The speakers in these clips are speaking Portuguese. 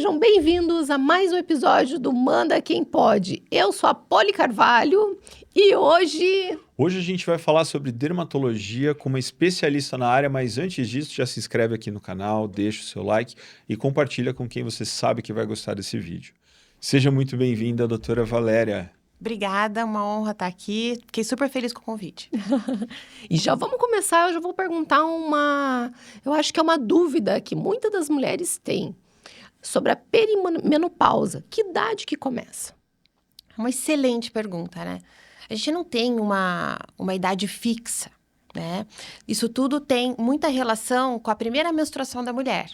Sejam bem-vindos a mais um episódio do Manda Quem Pode. Eu sou a Poli Carvalho e hoje... Hoje a gente vai falar sobre dermatologia com uma especialista na área, mas antes disso já se inscreve aqui no canal, deixa o seu like e compartilha com quem você sabe que vai gostar desse vídeo. Seja muito bem-vinda, doutora Valéria. Obrigada, uma honra estar aqui. Fiquei super feliz com o convite. E já vamos começar, eu já vou perguntar eu acho que é uma dúvida que muitas das mulheres têm sobre a perimenopausa. Que idade que começa? Uma excelente pergunta, né? A gente não tem uma idade fixa, né? Isso tudo tem muita relação com a primeira menstruação da mulher.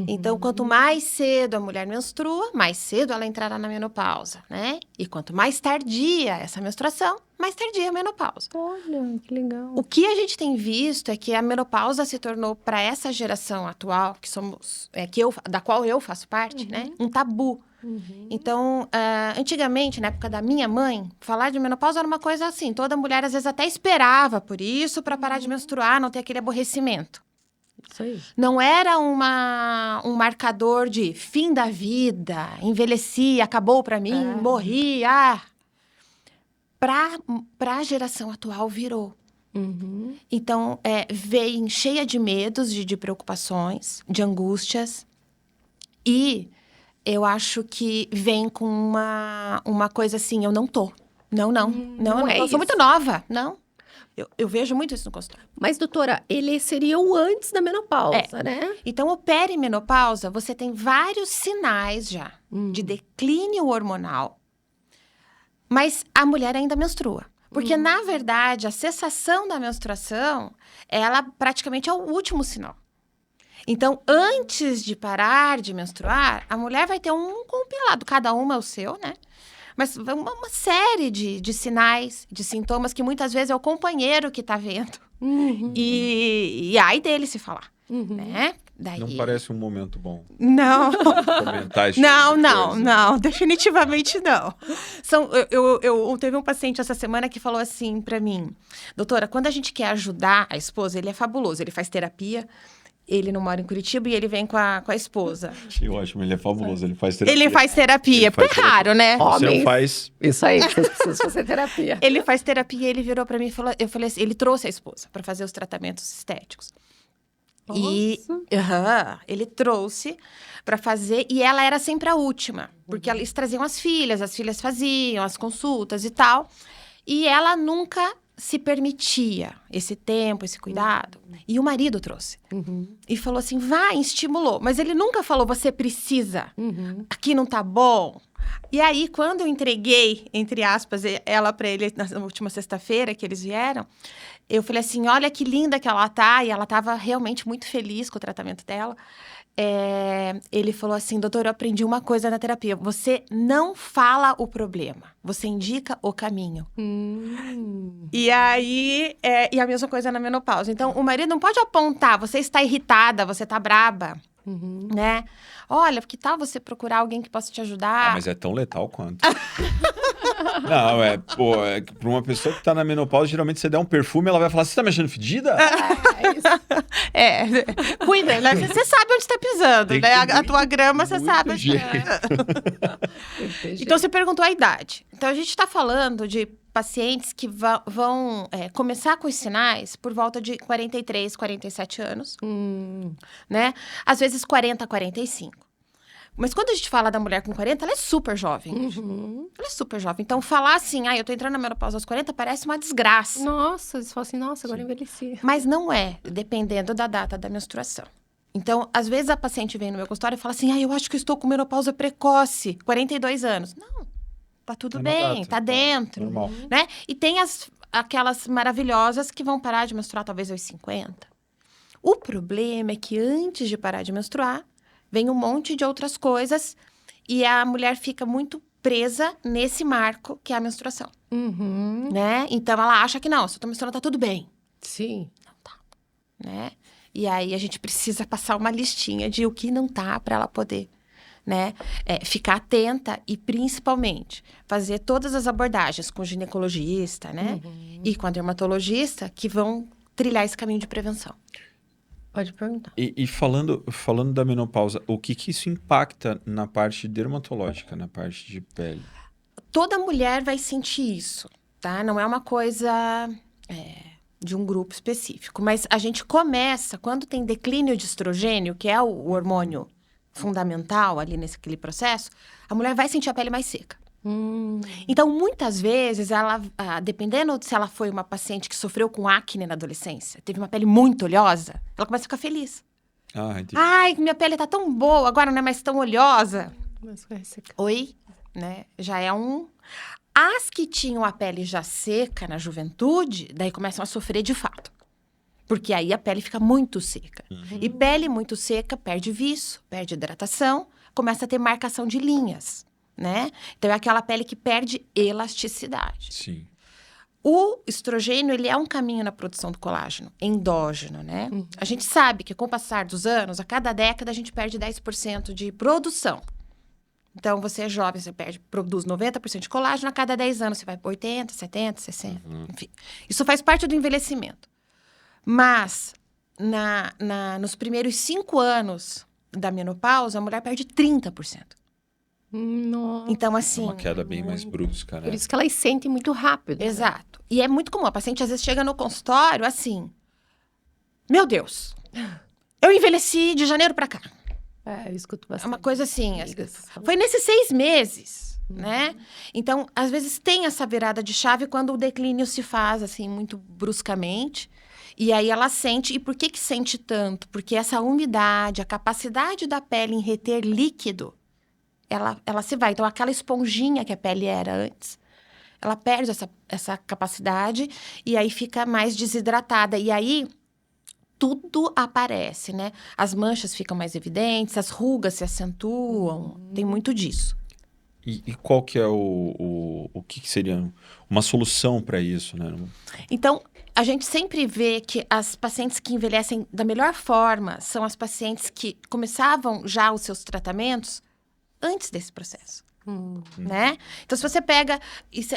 Então, quanto mais cedo a mulher menstrua, mais cedo ela entrará na menopausa, né? E quanto mais tardia essa menstruação, mais tardia a menopausa. Olha, que legal. O que a gente tem visto é que a menopausa se tornou, para essa geração atual, da qual eu faço parte, né? Um tabu. Então, antigamente, na época da minha mãe, falar de menopausa era uma coisa assim, toda mulher às vezes até esperava por isso, para parar de menstruar, não ter aquele aborrecimento. Isso aí. Não era um marcador de fim da vida, envelheci, acabou para mim, morri, Para a geração atual virou. Então, vem cheia de medos, de preocupações, de angústias. E eu acho que vem com uma coisa assim, eu não tô. Não, eu sou muito nova, não. Eu vejo muito isso no consultório. Mas, doutora, ele seria o antes da menopausa, né? Então, o perimenopausa, você tem vários sinais já de declínio hormonal, mas a mulher ainda menstrua. Porque, na verdade, a cessação da menstruação, ela praticamente é o último sinal. Então, antes de parar de menstruar, a mulher vai ter um compilado, cada uma é o seu, né? Mas uma série de sinais, de sintomas que muitas vezes é o companheiro que tá vendo. E ai dele se falar, né? Daí... Não parece um momento bom. Não. Comentar esse tipo de coisa. Não, definitivamente não. Teve um paciente essa semana que falou assim pra mim, doutora, quando a gente quer ajudar a esposa, ele é fabuloso, ele faz terapia, ele não mora em Curitiba e ele vem com a esposa. Achei ótimo, ele é fabuloso, ele faz terapia. Ele faz terapia, porque é raro, né? Você não faz... Isso aí, vocês precisam fazer terapia. Ele faz terapia e ele virou pra mim e falou, eu falei assim, ele trouxe a esposa pra fazer os tratamentos estéticos. Nossa. E ele trouxe pra fazer, e ela era sempre a última, porque eles traziam as filhas faziam as consultas e tal, e ela nunca se permitia esse tempo, esse cuidado. E o marido trouxe. E falou assim, vai, estimulou. Mas ele nunca falou, você precisa. Aqui não tá bom. E aí, quando eu entreguei, entre aspas, ela pra ele na última sexta-feira que eles vieram, eu falei assim, olha que linda que ela tá. E ela tava realmente muito feliz com o tratamento dela. Ele falou assim, doutor, eu aprendi uma coisa na terapia. Você não fala o problema, você indica o caminho. E aí, e a mesma coisa na menopausa. Então, o marido não pode apontar, você está irritada, você está braba, né? Olha, que tal você procurar alguém que possa te ajudar? Mas é tão letal quanto. Não, pra uma pessoa que tá na menopausa, geralmente você dá um perfume, ela vai falar, você tá me achando fedida? Cuida, né? Você sabe onde tá pisando, né? A tua grama, você sabe onde Então, você perguntou a idade. Então, a gente tá falando de pacientes que vão começar com os sinais por volta de 43, 47 anos, né? Às vezes 40, 45. Mas quando a gente fala da mulher com 40, ela é super jovem. Ela é super jovem. Então, falar assim, eu tô entrando na menopausa aos 40, parece uma desgraça. Nossa, eles falam assim, nossa, agora envelheci. Mas não é, dependendo da data da menstruação. Então, às vezes a paciente vem no meu consultório e fala assim, eu acho que eu estou com menopausa precoce, 42 anos. Não, tá tudo bem, data, tá dentro. Normal. Né? E tem aquelas maravilhosas que vão parar de menstruar talvez aos 50. O problema é que antes de parar de menstruar, vem um monte de outras coisas e a mulher fica muito presa nesse marco que é a menstruação. Né? Então, ela acha que não, se eu tô menstruando, tá tudo bem. Sim. Não tá. Né? E aí, a gente precisa passar uma listinha de o que não tá para ela poder, né? Ficar atenta e, principalmente, fazer todas as abordagens com o ginecologista, né? E com a dermatologista que vão trilhar esse caminho de prevenção. Pode perguntar. E falando da menopausa, o que isso impacta na parte dermatológica, na parte de pele? Toda mulher vai sentir isso, tá? Não é uma coisa de um grupo específico. Mas a gente começa, quando tem declínio de estrogênio, que é o hormônio fundamental ali naquele processo, a mulher vai sentir a pele mais seca. Então, muitas vezes, dependendo de se ela foi uma paciente que sofreu com acne na adolescência, teve uma pele muito oleosa, ela começa a ficar feliz. Entendi. Ai, minha pele tá tão boa, agora não é mais tão oleosa. Mas vai secar. Oi, né? Já é um... As que tinham a pele já seca na juventude, daí começam a sofrer de fato. Porque aí a pele fica muito seca. E pele muito seca perde viço, perde hidratação, começa a ter marcação de linhas, né? Então, é aquela pele que perde elasticidade. Sim. O estrogênio, ele é um caminho na produção do colágeno, endógeno, né? A gente sabe que com o passar dos anos, a cada década, a gente perde 10% de produção. Então, você é jovem, você produz 90% de colágeno, a cada 10 anos você vai para 80%, 70%, 60%, enfim. Isso faz parte do envelhecimento. Mas, nos primeiros 5 anos da menopausa, a mulher perde 30%. Nossa. Então, É assim... uma queda bem mais brusca, né? Por isso que elas sentem muito rápido. né? Exato. E é muito comum. A paciente, às vezes, chega no consultório assim... Meu Deus, eu envelheci de janeiro para cá. Eu escuto É bastante. uma coisa assim... Amigas. Foi nesses 6 meses, né? Então, às vezes, tem essa virada de chave quando o declínio se faz, assim, muito bruscamente. E aí, ela sente... E por que sente tanto? Porque essa umidade, a capacidade da pele em reter líquido, ela se vai. Então, aquela esponjinha que a pele era antes, ela perde essa capacidade e aí fica mais desidratada. E aí, tudo aparece, né? As manchas ficam mais evidentes, as rugas se acentuam. Tem muito disso. E qual que é o que seria uma solução para isso, né? Então, a gente sempre vê que as pacientes que envelhecem da melhor forma são as pacientes que começavam já os seus tratamentos antes desse processo, né? Então, se você pega...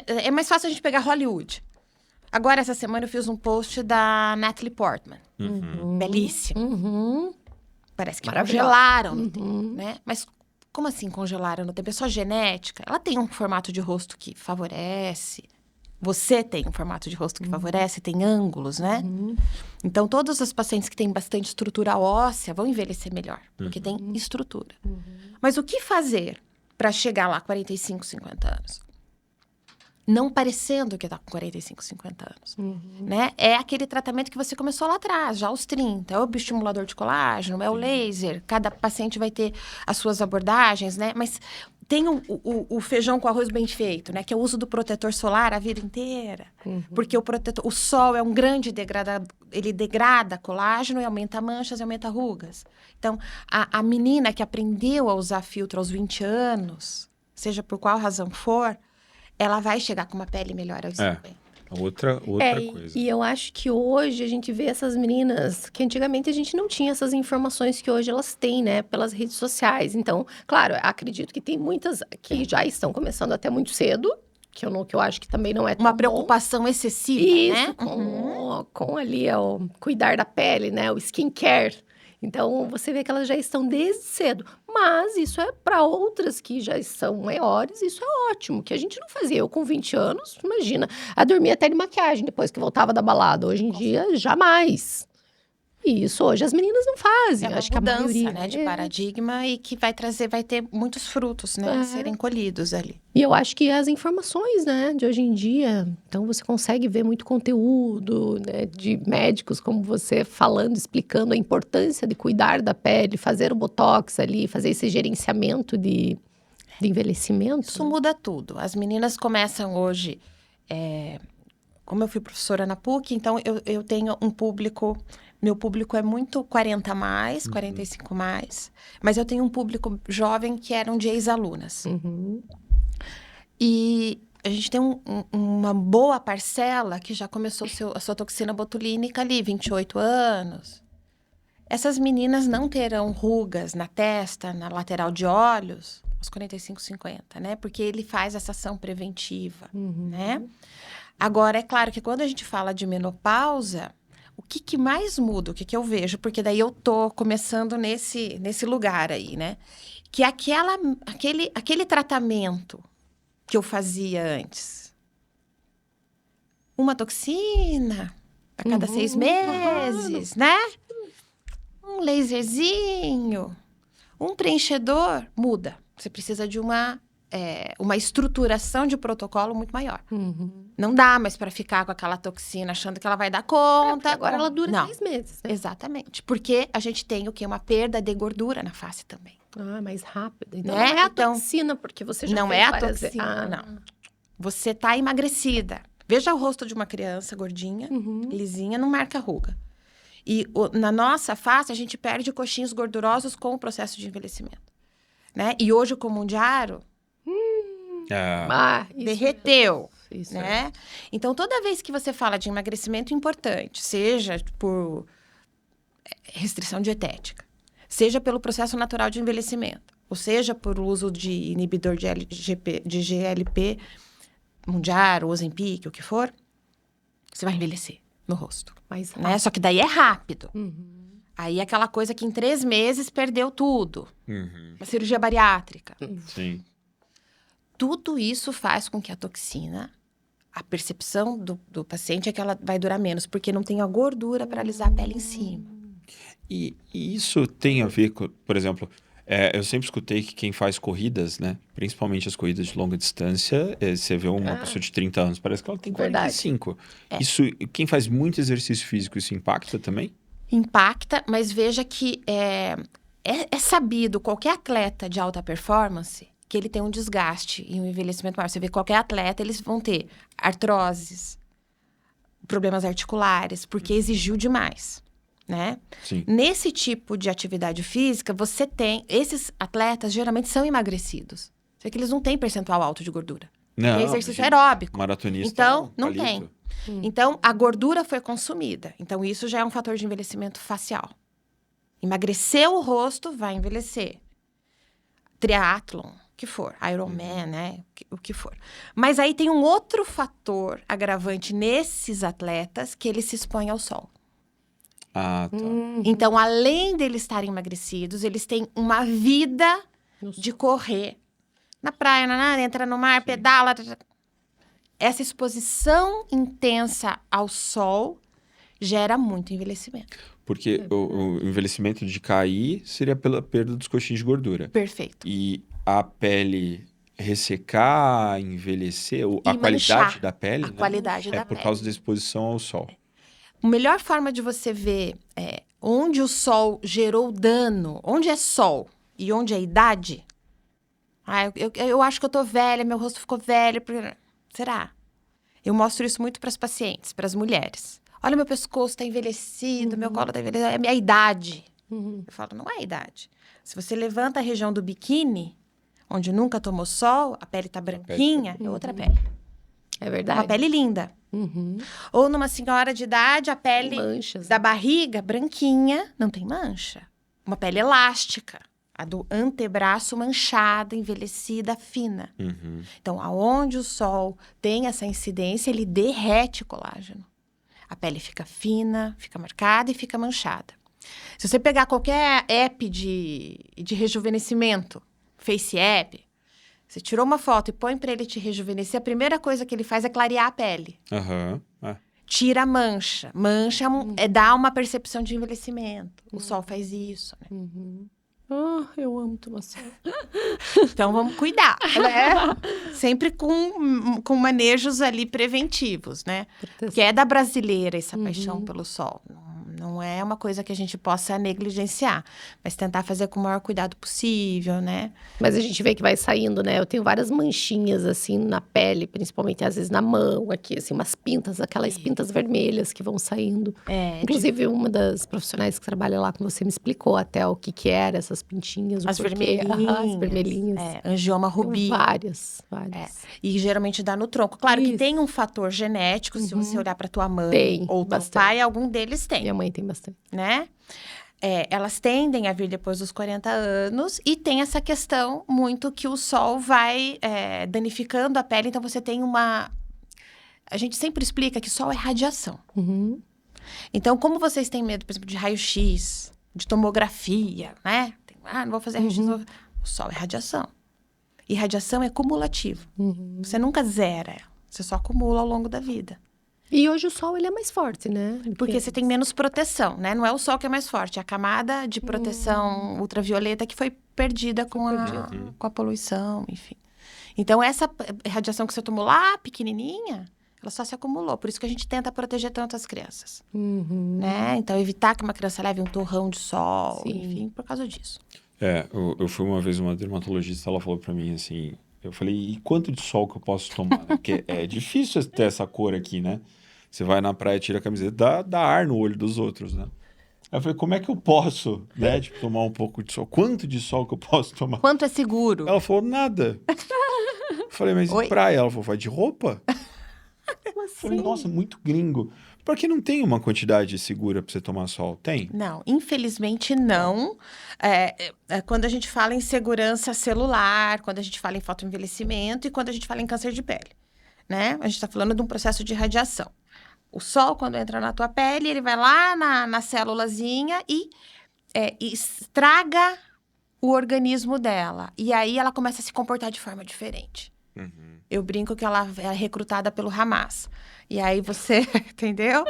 É mais fácil a gente pegar Hollywood. Agora, essa semana, eu fiz um post da Natalie Portman. Belíssimo. Parece que Maravilhosa. congelaram no tempo, né? Mas como assim congelaram no tempo? É só genética? Ela tem um formato de rosto que favorece. Você tem um formato de rosto que favorece, tem ângulos, né? Então, todas as pacientes que têm bastante estrutura óssea vão envelhecer melhor, porque tem estrutura. Mas o que fazer para chegar lá 45, 50 anos? Não parecendo que está com 45, 50 anos, né? É aquele tratamento que você começou lá atrás, já aos 30. É o bioestimulador de colágeno, é o laser. Cada paciente vai ter as suas abordagens, né? Mas tem o feijão com arroz bem feito, né? Que é o uso do protetor solar a vida inteira. Porque o sol é um grande degradador, ele degrada colágeno e aumenta manchas e aumenta rugas. Então, a menina que aprendeu a usar filtro aos 20 anos, seja por qual razão for, ela vai chegar com uma pele melhor aos 50. Outra coisa. E eu acho que hoje a gente vê essas meninas que antigamente a gente não tinha essas informações que hoje elas têm, né, pelas redes sociais. Então, claro, acredito que tem muitas que já estão começando até muito cedo, que eu acho que também não é tão Uma bom. preocupação excessiva, Isso, né? com ali o cuidar da pele, né, o skincare. Então, você vê que elas já estão desde cedo. Mas isso é para outras que já são maiores, isso é ótimo, que a gente não fazia. Eu com 20 anos, imagina, a dormir até de maquiagem depois que voltava da balada. Hoje em dia, jamais. E isso hoje as meninas não fazem. É uma Acho que a mudança, maioria, né, de paradigma e que vai ter muitos frutos, né, a serem colhidos ali. E eu acho que as informações, né, de hoje em dia, então você consegue ver muito conteúdo, né, de médicos como você falando, explicando a importância de cuidar da pele, fazer o botox ali, fazer esse gerenciamento de envelhecimento. Isso muda tudo. As meninas começam hoje, como eu fui professora na PUC, então eu tenho um público... Meu público é muito 40 mais, 45 mais. Mas eu tenho um público jovem que eram de ex-alunas. E a gente tem uma boa parcela que já começou a sua toxina botulínica ali, 28 anos. Essas meninas não terão rugas na testa, na lateral de olhos, aos 45, 50, né? Porque ele faz essa ação preventiva, né? Agora, é claro que quando a gente fala de menopausa... o que mais muda, o que eu vejo, porque daí eu tô começando nesse lugar aí, né? Que aquele tratamento que eu fazia antes. Uma toxina a cada 6 meses, né? Um laserzinho, um preenchedor, muda. Você precisa de uma estruturação de protocolo muito maior. Não dá mais para ficar com aquela toxina achando que ela vai dar conta. Agora ela dura Não. 6 meses, né? Exatamente. Porque a gente tem o quê? Uma perda de gordura na face também. Ah, mais rápido. Então Né? não é a Então, toxina, porque você já não fez é a várias toxina, não. Você tá emagrecida. Veja o rosto de uma criança gordinha, lisinha, não marca ruga. E na nossa face, a gente perde coxinhos gordurosos com o processo de envelhecimento. Né? E hoje o Comundiaro isso derreteu. Isso Né? Então, toda vez que você fala de emagrecimento importante, seja por restrição dietética, seja pelo processo natural de envelhecimento, ou seja por uso de inibidor de GLP, Mounjaro, Ozempic, o que for, você vai envelhecer no rosto. mais rápido. Né? Só que daí é rápido. Aí é aquela coisa que em 3 meses perdeu tudo. Uma cirurgia bariátrica. Sim. Tudo isso faz com que a toxina, a percepção do paciente é que ela vai durar menos, porque não tem a gordura para alisar a pele em cima. E isso tem a ver com, por exemplo, eu sempre escutei que quem faz corridas, né? Principalmente as corridas de longa distância, você vê uma pessoa de 30 anos, parece que ela tem 45. Isso, quem faz muito exercício físico, isso impacta também? Impacta, mas veja que é sabido, qualquer atleta de alta performance, que ele tem um desgaste e um envelhecimento maior. Você vê qualquer atleta, eles vão ter artroses, problemas articulares, porque exigiu demais, né? Sim. Nesse tipo de atividade física, você tem... Esses atletas geralmente são emagrecidos. Só que eles não têm percentual alto de gordura. Não, É exercício imagina, aeróbico. maratonista Então, não palito. tem. Então, a gordura foi consumida. Então, isso já é um fator de envelhecimento facial. Emagreceu o rosto, vai envelhecer. Triatlon, o que for. Ironman, né? O que for. Mas aí tem um outro fator agravante nesses atletas, que eles se expõem ao sol. Ah, tá. Então, além deles estarem emagrecidos, eles têm uma vida de correr. Na praia, entra no mar, pedala. Essa exposição intensa ao sol gera muito envelhecimento. Porque o envelhecimento de cair seria pela perda dos coxinhos de gordura. Perfeito. E a pele ressecar, envelhecer, a E qualidade manchar da pele, a né? qualidade da por pele. causa da exposição ao sol. A melhor forma de você ver onde o sol gerou dano, onde é sol e onde é idade. Eu acho que eu tô velha, meu rosto ficou velho. Será? Eu mostro isso muito para as pacientes, para as mulheres. Olha, meu pescoço está envelhecido, meu colo está envelhecido, é a minha idade. Eu falo, não é a idade. Se você levanta a região do biquíni, onde nunca tomou sol, a pele está branquinha, é outra pele. É verdade. Uma pele linda. Ou numa senhora de idade, a pele Manchas. da barriga, branquinha, não tem mancha. Uma pele elástica. A do antebraço manchada, envelhecida, fina. Então, aonde o sol tem essa incidência, ele derrete colágeno. A pele fica fina, fica marcada e fica manchada. Se você pegar qualquer app de rejuvenescimento, Face App, você tirou uma foto e põe para ele te rejuvenescer, a primeira coisa que ele faz é clarear a pele. Tira a mancha. Mancha dá uma percepção de envelhecimento. O sol faz isso, né? Eu amo tomar sol. Então, vamos cuidar, né? Sempre com manejos ali preventivos, né? Porque é da brasileira essa paixão pelo sol. Não é uma coisa que a gente possa negligenciar, mas tentar fazer com o maior cuidado possível, né? Mas a gente vê que vai saindo, né? Eu tenho várias manchinhas, assim, na pele, principalmente às vezes na mão, aqui, assim, umas pintas, aquelas pintas vermelhas que vão saindo. Inclusive, uma das profissionais que trabalha lá com você me explicou até o que era essas pintinhas, o As porquê. vermelhinhas. As vermelhinhas. Angioma rubi. Várias. E geralmente dá no tronco. Claro que tem um fator genético, se você olhar para tua mãe Tem, ou teu bastante. pai, algum deles tem. Minha mãe tem bastante. Né? Elas tendem a vir depois dos 40 anos e tem essa questão muito que o sol vai danificando a pele, então você tem uma... A gente sempre explica que sol é radiação. Então, como vocês têm medo, por exemplo, de raio-x, de tomografia, né? Não vou fazer raio-x. O sol é radiação. E radiação é cumulativo. Você nunca zera ela. Você só acumula ao longo da vida. E hoje o sol, ele é mais forte, né? Porque você tem menos proteção, né? Não é o sol que é mais forte, é a camada de proteção ultravioleta que foi perdida com a poluição, enfim. Então, essa radiação que você tomou lá, pequenininha, ela só se acumulou. Por isso que a gente tenta proteger tanto as crianças, né? Então, evitar que uma criança leve um torrão de sol, enfim, por causa disso. Eu fui uma vez uma dermatologista, ela falou pra mim assim, eu falei, e quanto de sol que eu posso tomar? Né? Porque é difícil ter essa cor aqui, né? Você vai na praia, tira a camiseta, dá ar no olho dos outros, né? Aí eu falei, como é que eu posso, né, tipo, tomar um pouco de sol? Quanto de sol que eu posso tomar? Quanto é seguro? Ela falou, nada. Eu falei, mas e praia? Ela falou, vai de roupa? Eu falei, nossa, muito gringo. Porque não tem uma quantidade segura pra você tomar sol? Tem? Não, infelizmente não. Quando a gente fala em segurança celular, quando a gente fala em fotoenvelhecimento e quando a gente fala em câncer de pele, né? A gente está falando de um processo de radiação. O sol, quando entra na tua pele, ele vai lá na célulazinha e estraga o organismo dela. E aí ela começa a se comportar de forma diferente. Eu brinco que ela é recrutada pelo Hamas. E aí você, entendeu?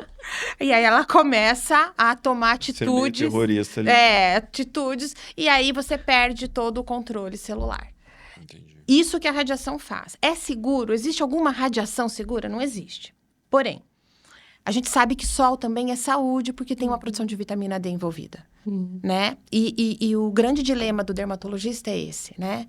E aí ela começa a tomar atitudes. Ser meio terrorista ali. Atitudes. E aí você perde todo o controle celular. Entendi. Isso que a radiação faz. É seguro? Existe alguma radiação segura? Não existe. Porém, a gente sabe que sol também é saúde, porque tem uma produção de vitamina D envolvida, né? E o grande dilema do dermatologista é esse, né?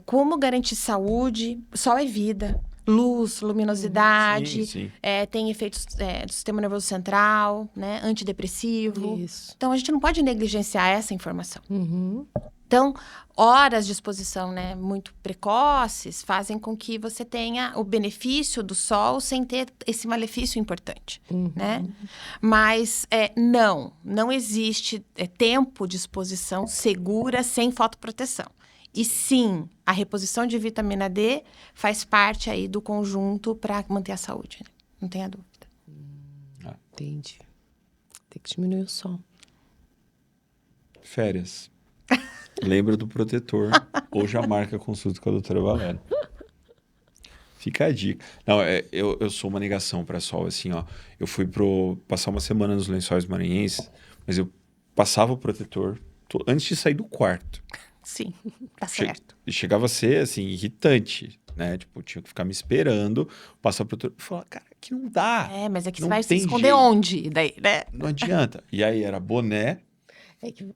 Como garantir saúde? Sol é vida. Luz, luminosidade. Sim. Tem efeitos do sistema nervoso central, né? Antidepressivo. Isso. Então, a gente não pode negligenciar essa informação. Então, horas de exposição, né, muito precoces fazem com que você tenha o benefício do sol sem ter esse malefício importante, né? Mas não existe tempo de exposição segura sem fotoproteção. E sim, a reposição de vitamina D faz parte aí do conjunto para manter a saúde, né? Não tenha dúvida. Entendi. Tem que diminuir o sol. Férias. Lembra do protetor. Ou já marca a consulta com a doutora Valéria. Fica a dica. Não, eu sou uma negação para sol, assim, ó. Eu fui passar uma semana nos Lençóis Maranhenses, mas eu passava o protetor antes de sair do quarto. Sim, tá certo. E chegava a ser, assim, irritante, né? Tipo, tinha que ficar me esperando, passar o protetor. Eu falava, cara, aqui não dá. Mas é que Não você vai se tem esconder jeito. onde daí, né? Não adianta. E aí era boné. É que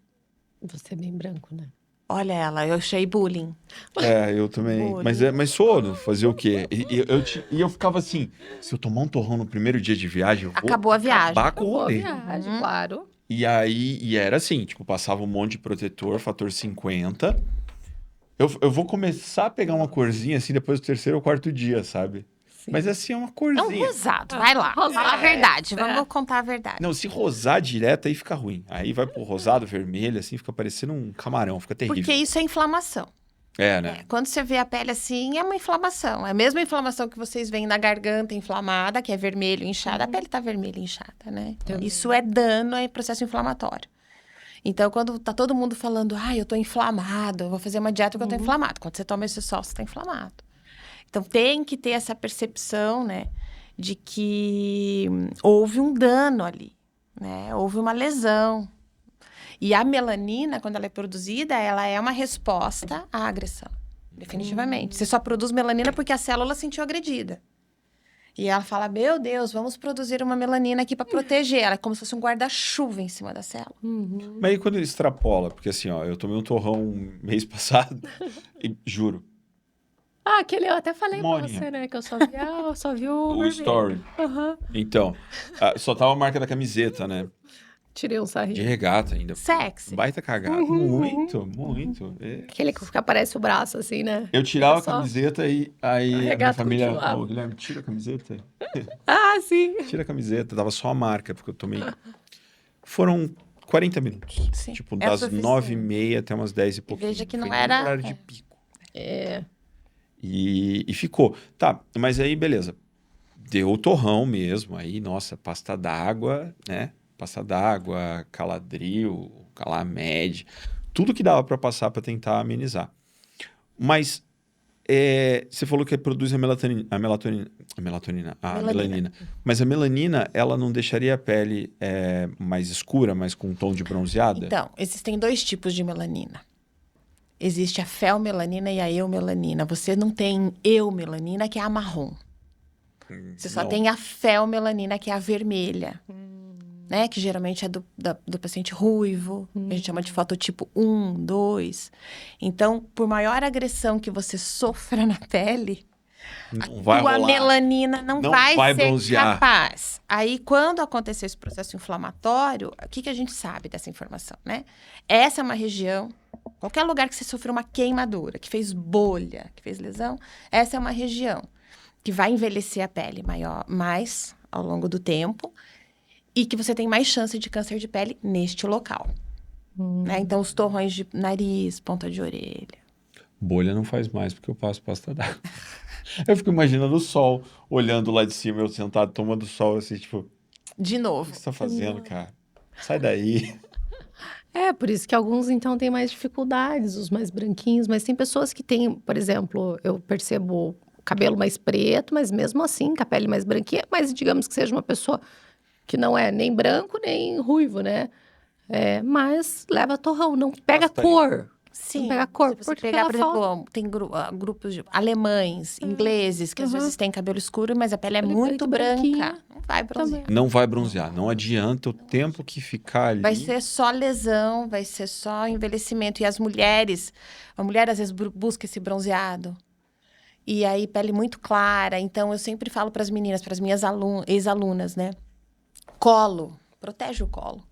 você é bem branco, né? Olha ela, eu achei bullying. Eu também. Bullying. Mas sou, não fazer o quê? E eu ficava assim, se eu tomar um torrão no primeiro dia de viagem, eu vou Acabou a viagem. acabar com o Boa rolê. viagem, claro. E aí, era assim, tipo, passava um monte de protetor, fator 50. Eu vou começar a pegar uma corzinha assim depois do terceiro ou quarto dia, sabe? Sim. Mas assim, é uma É um corzinha. rosado, vai lá. Rosado. Fala a verdade, vamos contar a verdade. Não, se rosar direto, aí fica ruim. Aí vai pro rosado, vermelho, assim, fica parecendo um camarão, fica terrível. Porque isso é inflamação. Né? Quando você vê a pele assim, é uma inflamação. É a mesma inflamação que vocês veem na garganta inflamada, que é vermelho, inchada. A pele tá vermelha, inchada, né? Isso é dano, é processo inflamatório. Então, quando tá todo mundo falando, eu tô inflamado, eu vou fazer uma dieta porque eu tô inflamado. Quando você toma esse sol, você tá inflamado. Então, tem que ter essa percepção, né, de que houve um dano ali, né? Houve uma lesão. E a melanina, quando ela é produzida, ela é uma resposta à agressão, definitivamente. Você só produz melanina porque a célula se sentiu agredida. E ela fala, meu Deus, vamos produzir uma melanina aqui para proteger. Ela é como se fosse um guarda-chuva em cima da célula. Mas aí quando extrapola, porque assim, ó, eu tomei um torrão mês passado e juro, Aquele eu até falei pra Morinha. você, né? Que eu só vi o o vermelho. story. Então, só tava a marca da camiseta, né? Tirei um De sarrinho. regata ainda. Sexy. Baita cagada. Muito. Aquele que aparece o braço, assim, né? Eu tirava a Só- camiseta e aí a minha regata família... continuava. Ô, Guilherme, tira a camiseta. Sim. Tira a camiseta. Dava só a marca, porque eu tomei... Foram 40 minutos. Sim, Tipo, é das suficiente. 9h30 até umas 10 e pouquinho. veja que não Foi nem era- horário de pico. É. E ficou. Tá, mas aí, beleza. deu o torrão mesmo. Aí, nossa, pasta d'água, né? Pasta d'água, Caladril, Calamed, tudo que dava para passar para tentar amenizar. Mas você falou que produz a melanina. Mas a melanina, ela não deixaria a pele mais escura, mas com um tom de bronzeada? Então, existem 2 tipos de melanina. Existe a felmelanina e a eumelanina. Você não tem eumelanina, que é a marrom. Você só tem a felmelanina, que é a vermelha. Né? Que geralmente é do paciente ruivo. A gente chama de fototipo 1, 2. Então, por maior agressão que você sofra na pele, a melanina não vai ser bronzear. capaz. Aí, quando acontecer esse processo inflamatório, o que a gente sabe dessa informação, né? Essa é uma região, qualquer lugar que você sofreu uma queimadura, que fez bolha, que fez lesão, essa é uma região que vai envelhecer a pele mais ao longo do tempo e que você tem mais chance de câncer de pele neste local. Né? Então, os torrões de nariz, ponta de orelha. Bolha não faz mais, porque eu passo pasta d'água. Eu fico imaginando o sol, olhando lá de cima, eu sentado, tomando sol, assim, tipo... De novo. O que você tá fazendo, cara? Sai daí. Por isso que alguns, então, têm mais dificuldades, os mais branquinhos. Mas tem pessoas que têm, por exemplo, eu percebo o cabelo mais preto, mas mesmo assim, com a pele mais branquinha. Mas digamos que seja uma pessoa que não é nem branco, nem ruivo, né? Mas leva torrão, não pega cor. Sim, não pega cor. se você pegar, por exemplo, tem grupos de alemães, ingleses, que às vezes têm cabelo escuro, mas a pele é muito branca. Não vai bronzear. Não vai bronzear, não adianta o tempo que ficar ali. Vai ser só lesão, vai ser só envelhecimento. E a mulher às vezes busca esse bronzeado. E aí, pele muito clara. Então, eu sempre falo para as meninas, para as minhas ex-alunas, né? Colo, protege o colo.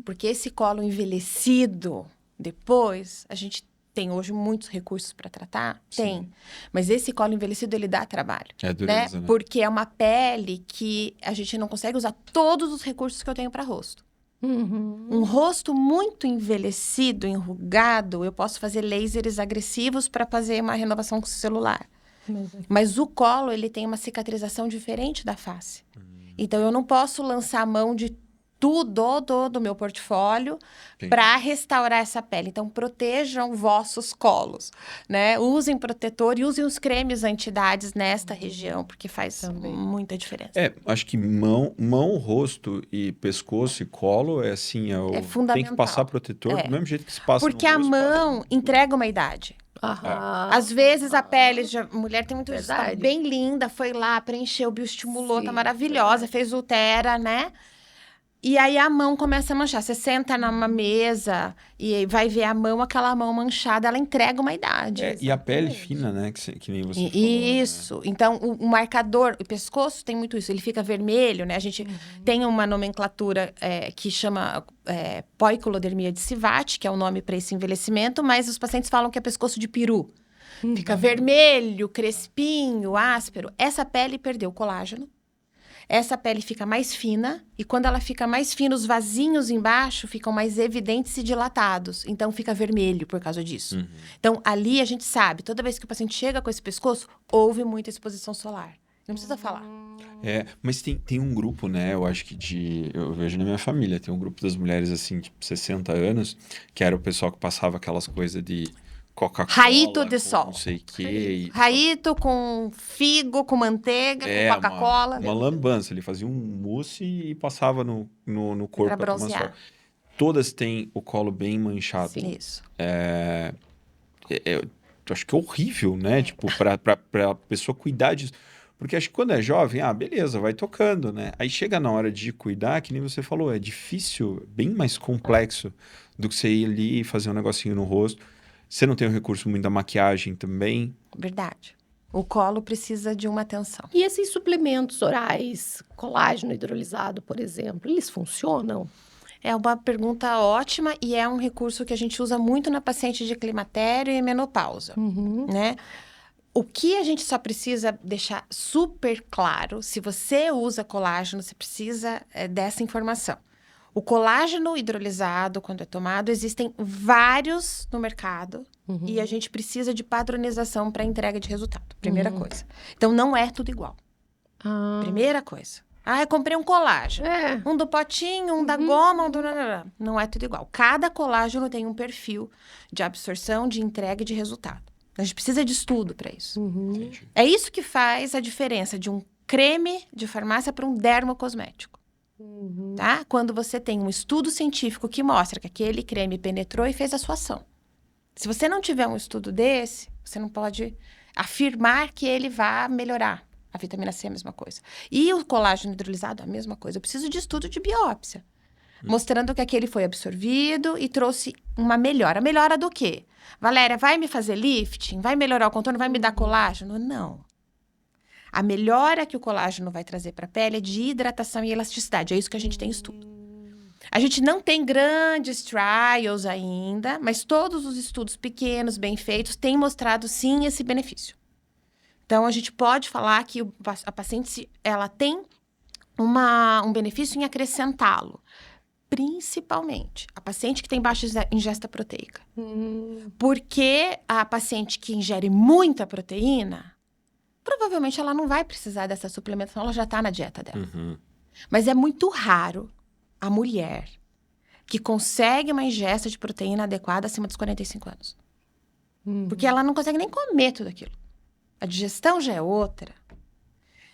Porque esse colo envelhecido, depois, a gente tem hoje muitos recursos para tratar? Sim. Tem. Mas esse colo envelhecido, ele dá trabalho. É dureza, né? Porque é uma pele que a gente não consegue usar todos os recursos que eu tenho para rosto. Um rosto muito envelhecido, enrugado, eu posso fazer lasers agressivos para fazer uma renovação celular. Mas o colo, ele tem uma cicatrização diferente da face. Então, eu não posso lançar a mão de tudo do meu portfólio para restaurar essa pele. Então, protejam vossos colos, né? Usem protetor e usem os cremes anti-idades nesta região, porque faz muita diferença. Acho que mão, rosto e pescoço e colo é assim, é fundamental. Tem que passar protetor do mesmo jeito que se passa porque no a rosto, mão entrega uma idade. Às vezes a pele de mulher tem muito isso, tá bem linda, foi lá, preencheu, bioestimulou, tá maravilhosa, fez ultera, né? E aí a mão começa a manchar. Você senta numa mesa e vai ver a mão, aquela mão manchada, ela entrega uma idade. E a pele fina, né? Que nem você falou. Isso. Né? Então, o marcador, o pescoço tem muito isso. Ele fica vermelho, né? A gente tem uma nomenclatura que chama poiquilodermia de Sivat, que é o nome para esse envelhecimento, mas os pacientes falam que é pescoço de peru. Fica vermelho, crespinho, áspero. Essa pele perdeu colágeno. Essa pele fica mais fina, e quando ela fica mais fina, os vasinhos embaixo ficam mais evidentes e dilatados. Então, fica vermelho por causa disso. Então, ali a gente sabe, toda vez que o paciente chega com esse pescoço, houve muita exposição solar. Não precisa falar. Mas tem um grupo, né? Eu acho que eu vejo na minha família, tem um grupo das mulheres, assim, tipo, 60 anos, que era o pessoal que passava aquelas coisas de Coca-Cola, Raito de sol. Não sei o quê. Raito com figo, com manteiga, com Coca-Cola. Uma lambança. Ele fazia um mousse e passava no corpo para tomar sol. Todas têm o colo bem manchado. Sim, isso. Eu acho que é horrível, né? Tipo, para a pessoa cuidar disso. Porque acho que quando é jovem, beleza, vai tocando, né? Aí chega na hora de cuidar, que nem você falou, é difícil, bem mais complexo do que você ir ali e fazer um negocinho no rosto. Você não tem o recurso muito da maquiagem também? Verdade. O colo precisa de uma atenção. E esses suplementos orais, colágeno hidrolisado, por exemplo, eles funcionam? É uma pergunta ótima e é um recurso que a gente usa muito na paciente de climatério e menopausa, né? O que a gente só precisa deixar super claro, se você usa colágeno, você precisa dessa informação. O colágeno hidrolisado, quando é tomado, existem vários no mercado e a gente precisa de padronização para entrega de resultado. Primeira coisa. Então, não é tudo igual. Ah, Primeira coisa. Ah, eu comprei um colágeno. é. Um do potinho, um da goma, um do... Não é tudo igual. Cada colágeno tem um perfil de absorção, de entrega e de resultado. A gente precisa de estudo para isso. Entendi. É isso que faz a diferença de um creme de farmácia para um dermocosmético. Tá? Quando você tem um estudo científico que mostra que aquele creme penetrou e fez a sua ação. Se você não tiver um estudo desse, você não pode afirmar que ele vai melhorar. A vitamina C é a mesma coisa. E o colágeno hidrolisado é a mesma coisa. Eu preciso de estudo de biópsia, mostrando que aquele foi absorvido e trouxe uma melhora. Melhora do quê? Valéria, vai me fazer lifting? Vai melhorar o contorno? Vai me dar colágeno? Não. A melhora que o colágeno vai trazer para a pele é de hidratação e elasticidade. É isso que a gente tem estudo. A gente não tem grandes trials ainda, mas todos os estudos pequenos, bem feitos, têm mostrado, sim, esse benefício. Então, a gente pode falar que a paciente ela tem um benefício em acrescentá-lo. Principalmente a paciente que tem baixa ingesta proteica. Porque a paciente que ingere muita proteína, provavelmente ela não vai precisar dessa suplementação, ela já está na dieta dela. Uhum. Mas é muito raro a mulher que consegue uma ingesta de proteína adequada acima dos 45 anos. Porque ela não consegue nem comer tudo aquilo. A digestão já é outra.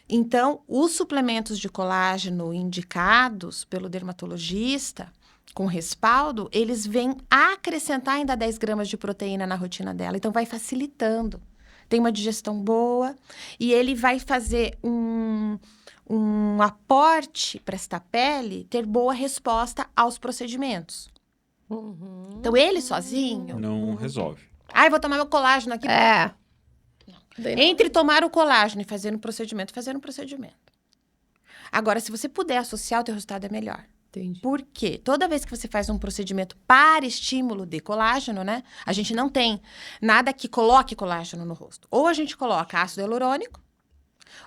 Então, os suplementos de colágeno indicados pelo dermatologista, com respaldo, eles vêm acrescentar ainda 10 gramas de proteína na rotina dela. Então, vai facilitando. Tem uma digestão boa e ele vai fazer um aporte para esta pele ter boa resposta aos procedimentos. Então, ele sozinho... Não resolve. Ai, vou tomar meu colágeno aqui. É. Daí não- Entre tomar o colágeno e fazer um procedimento. Agora, se você puder associar, o teu resultado é melhor. Entendi. Por quê? Toda vez que você faz um procedimento para estímulo de colágeno, né? A gente não tem nada que coloque colágeno no rosto. Ou a gente coloca ácido hialurônico,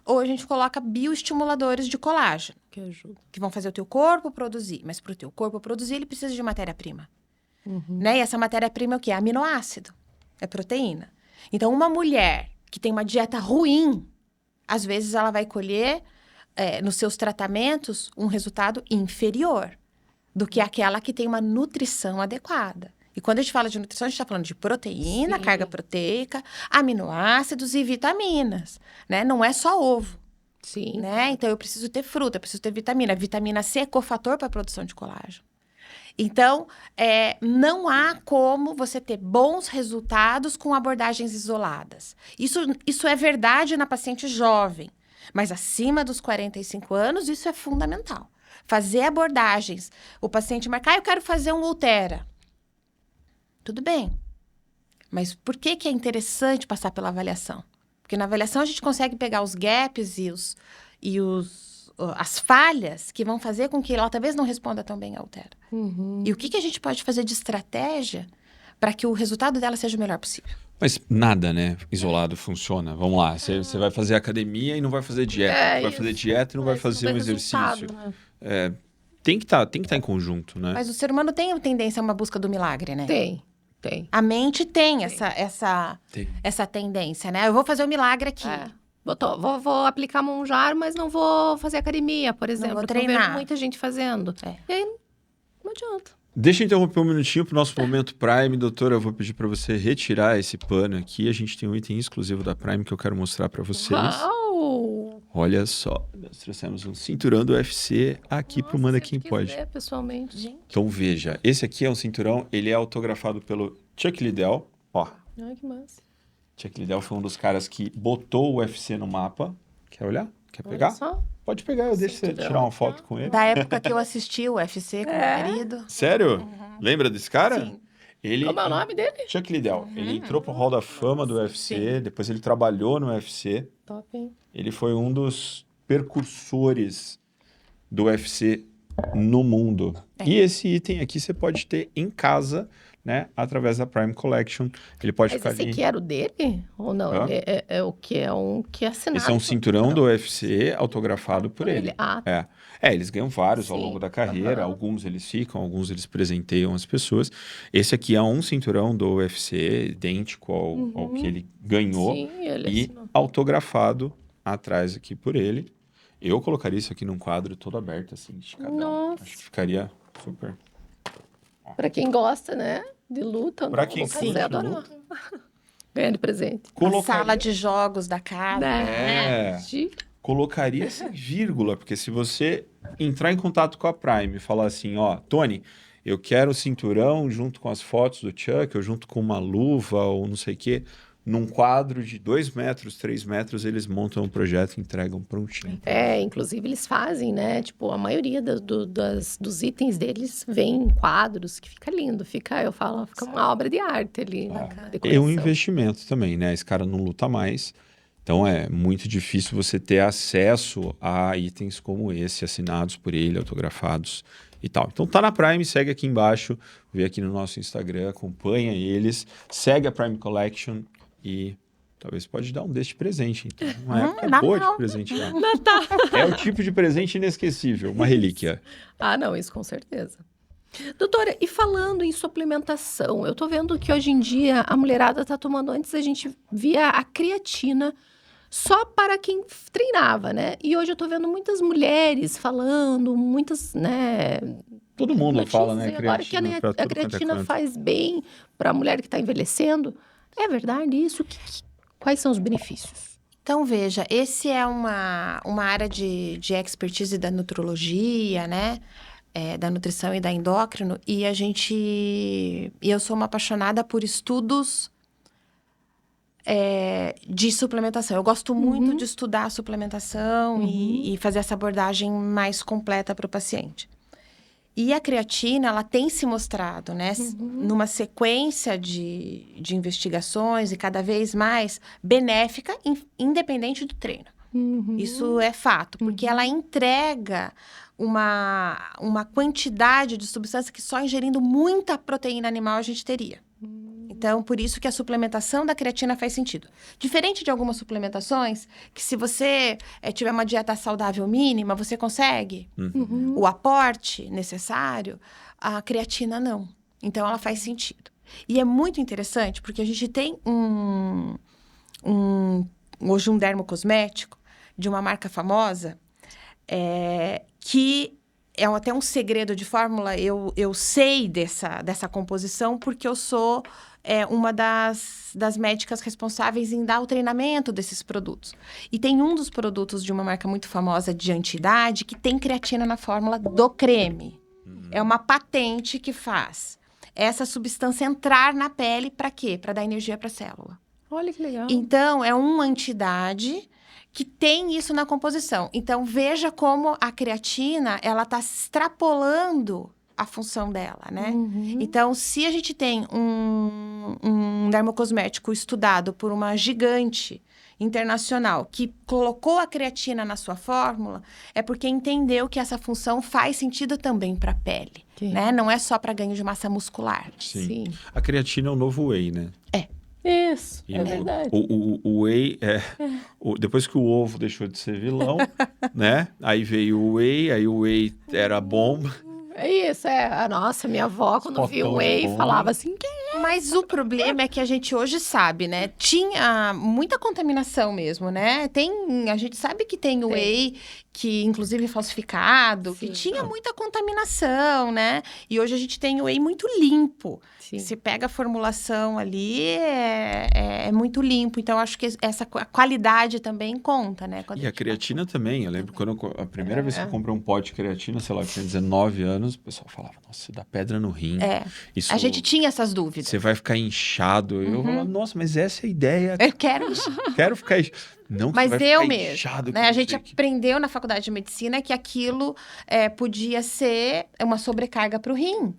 ou a gente coloca bioestimuladores de colágeno, Que ajuda. que vão fazer o teu corpo produzir. Mas para o teu corpo produzir, ele precisa de matéria-prima. Né? E essa matéria-prima é o quê? Aminoácido. É proteína. Então, uma mulher que tem uma dieta ruim, às vezes ela vai colher, nos seus tratamentos, um resultado inferior do que aquela que tem uma nutrição adequada. E quando a gente fala de nutrição, a gente está falando de proteína, Sim. carga proteica, aminoácidos e vitaminas, né? Não é só ovo, Sim. né? Então, eu preciso ter fruta, eu preciso ter vitamina. A vitamina C é cofator para a produção de colágeno. Então, não há como você ter bons resultados com abordagens isoladas. Isso é verdade na paciente jovem, mas acima dos 45 anos, isso é fundamental. Fazer abordagens. O paciente marcar, eu quero fazer um Ultera. Tudo bem. Mas por que é interessante passar pela avaliação? Porque na avaliação a gente consegue pegar os gaps e as falhas que vão fazer com que ela talvez não responda tão bem à Ultera. E o que a gente pode fazer de estratégia para que o resultado dela seja o melhor possível? Mas nada, né? Isolado funciona. Vamos lá. Você vai fazer academia e não vai fazer dieta. É vai isso. fazer dieta e não vai Mas fazer não um tem resultado, exercício. né? Tem que tá em conjunto, né? Mas o ser humano tem tendência a uma busca do milagre, né? Tem. A mente tem Tem. essa tendência, né? Eu vou fazer o milagre aqui. É. Vou aplicar Monjaro, mas não vou fazer academia, por exemplo. vou porque eu treinar. vejo muita gente fazendo. É. E aí, não adianta. Deixa eu interromper um minutinho pro nosso momento Prime. Doutora, eu vou pedir para você retirar esse pano aqui. A gente tem um item exclusivo da Prime que eu quero mostrar para vocês. Uau! Olha só, nós trouxemos um cinturão do UFC aqui pro Manda Quem Pode. Ver, pessoalmente. Gente, Então veja, esse aqui é um cinturão, ele é autografado pelo Chuck Liddell. Ó, Ai, que massa. Chuck Liddell foi um dos caras que botou o UFC no mapa. Quer olhar? Quer Olha pegar? só. Pode pegar, eu deixo você Cinturão. tirar uma foto com ele. da época que eu assisti o UFC com o meu marido. Sério? Lembra desse cara? Sim. Ele, Como é o nome dele? Chuck Liddell. Ele entrou pro Hall da Fama do UFC, depois ele trabalhou no UFC. Top, hein? Ele foi um dos percursores do UFC no mundo. E esse item aqui você pode ter em casa, né? Através da Prime Collection. Ele pode Mas ficar esse ali. aqui era o dele? Ou não? Hã? É o que? É um que é assinado. Esse é um cinturão do UFC autografado por ele. Ah, Eles ganham vários ao Sim. longo da carreira. Aham. Alguns eles ficam, alguns eles presenteiam as pessoas. Esse aqui é um cinturão do UFC idêntico ao que ele ganhou sim, ele e assinou. autografado atrás aqui por ele. Eu colocaria isso aqui num quadro todo aberto, assim, esticadão. Nossa. Acho que ficaria super... Pra quem gosta, né? De luta. Pra quem o Casé curte adora luta. ganhar de presente. A sala de jogos da casa. É. Colocaria sem vírgula, porque se você entrar em contato com a Prime e falar assim, ó, Tony, eu quero o cinturão junto com as fotos do Chuck, ou junto com uma luva, ou não sei o quê, num quadro de 2 metros, 3 metros, eles montam um projeto e entregam prontinho. Inclusive eles fazem, né? Tipo, a maioria dos itens deles vem em quadros, que fica lindo. Eu falo, fica uma obra de arte ali. Na É decoração. um investimento também, né? Esse cara não luta mais. Então é muito difícil você ter acesso a itens como esse, assinados por ele, autografados e tal. Então tá na Prime, segue aqui embaixo, vê aqui no nosso Instagram, acompanha eles, segue a Prime Collection e talvez pode dar um desse presente. Então, uma época boa de presente lá. É o tipo de presente inesquecível, uma relíquia. Ah, não, isso com certeza. Doutora, e falando em suplementação, eu tô vendo que hoje em dia a mulherada tá tomando, antes a gente via a creatina só para quem treinava, né? E hoje eu tô vendo muitas mulheres falando, muitas, né? Todo mundo fala, né? Agora que a creatina faz bem para a mulher que está envelhecendo. É verdade isso? Quais são os benefícios? Então, veja, esse é uma área de expertise da nutrologia, né? Da nutrição e da endócrino. E eu sou uma apaixonada por estudos de suplementação. Eu gosto muito de estudar a suplementação e fazer essa abordagem mais completa para o paciente. E a creatina, ela tem se mostrado, né, numa sequência de investigações e cada vez mais benéfica, independente do treino. Isso é fato, porque ela entrega uma quantidade de substância que só ingerindo muita proteína animal a gente teria. Então, por isso que a suplementação da creatina faz sentido. Diferente de algumas suplementações, que se você tiver uma dieta saudável mínima, você consegue o aporte necessário, a creatina não. Então, ela faz sentido. E é muito interessante, porque a gente tem hoje um dermocosmético de uma marca famosa, que é até um segredo de fórmula. Eu sei dessa composição porque eu sou uma das médicas responsáveis em dar o treinamento desses produtos. E tem um dos produtos de uma marca muito famosa de anti-idade que tem creatina na fórmula do creme. É uma patente que faz essa substância entrar na pele para quê? Para dar energia para a célula. Olha que legal. Então, é uma anti-idade que tem isso na composição. Então, veja como a creatina, ela está extrapolando a função dela, né? Então, se a gente tem um dermocosmético estudado por uma gigante internacional que colocou a creatina na sua fórmula, é porque entendeu que essa função faz sentido também para a pele, né? Não é só para ganho de massa muscular. Sim. A creatina é o novo whey, né? Isso, é verdade. O whey depois que o ovo deixou de ser vilão, né? Aí veio o whey, aí o whey era a bomba. É isso, Nossa, minha avó, quando via o whey, falava assim, Mas o problema é que a gente hoje sabe, né? Tinha muita contaminação mesmo, né? A gente sabe que tem o whey, que inclusive é falsificado, que tinha muita contaminação, né? E hoje a gente tem o whey muito limpo. Se pega a formulação ali, é muito limpo. Então, acho que a qualidade também conta, né? E a creatina também. Eu lembro quando a primeira vez que eu comprei um pote de creatina, sei lá, eu tinha 19 anos, o pessoal falava, nossa, dá pedra no rim. Isso, a gente tinha essas dúvidas. Você vai ficar inchado. Eu falava, nossa, mas essa é a ideia. Eu quero ficar não, mas vai eu ficar mesmo, inchado. né? A gente aprendeu na faculdade de medicina que aquilo podia ser uma sobrecarga para o rim.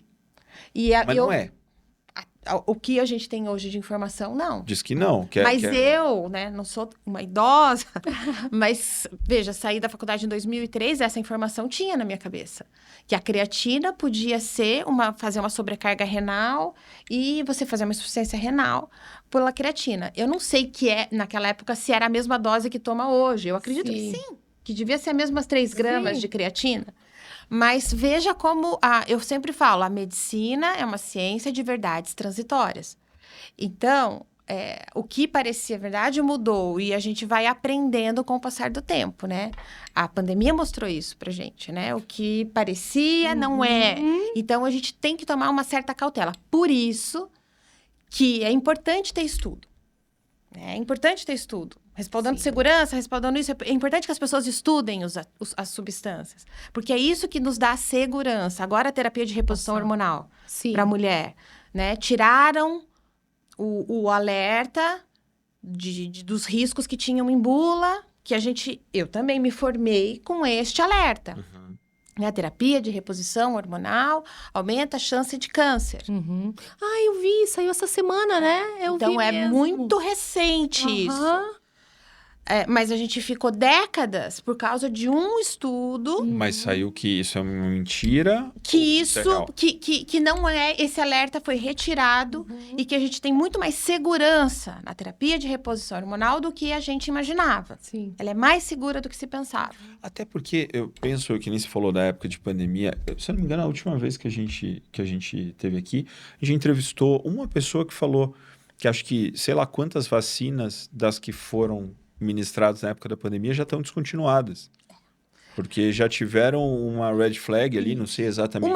Mas não é. O que a gente tem hoje de informação, não. Diz que não. Mas eu, né, não sou uma idosa, mas, veja, saí da faculdade em 2003, essa informação tinha na minha cabeça. Que a creatina podia ser fazer uma sobrecarga renal e você fazer uma insuficiência renal pela creatina. Eu não sei naquela época, se era a mesma dose que toma hoje. Eu acredito que sim, que devia ser as mesmas 3 gramas de creatina. Mas veja como, eu sempre falo, a medicina é uma ciência de verdades transitórias. Então, o que parecia verdade mudou e a gente vai aprendendo com o passar do tempo, né? A pandemia mostrou isso pra gente, né? O que parecia não é. Então, a gente tem que tomar uma certa cautela. Por isso que é importante ter estudo. É importante ter estudo. Respaldando segurança, respaldando isso. É importante que as pessoas estudem as substâncias. Porque é isso que nos dá segurança. Agora, a terapia de reposição hormonal para a mulher, né? Tiraram o alerta dos riscos que tinham em bula, que eu também me formei com este alerta. A terapia de reposição hormonal aumenta a chance de câncer. Eu vi, saiu essa semana, né? Então, vi é mesmo. muito recente isso. Mas a gente ficou décadas por causa de um estudo. Mas saiu que isso é uma mentira? Que ou é real? que não é. Esse alerta foi retirado e que a gente tem muito mais segurança na terapia de reposição hormonal do que a gente imaginava. Sim. Ela é mais segura do que se pensava. Até porque eu penso, que nem se falou da época de pandemia, se eu não me engano, a última vez que a gente teve aqui, a gente entrevistou uma pessoa que falou que acho que, sei lá quantas vacinas das que foram ministradas na época da pandemia já estão descontinuadas. Porque já tiveram uma red flag ali, não sei exatamente.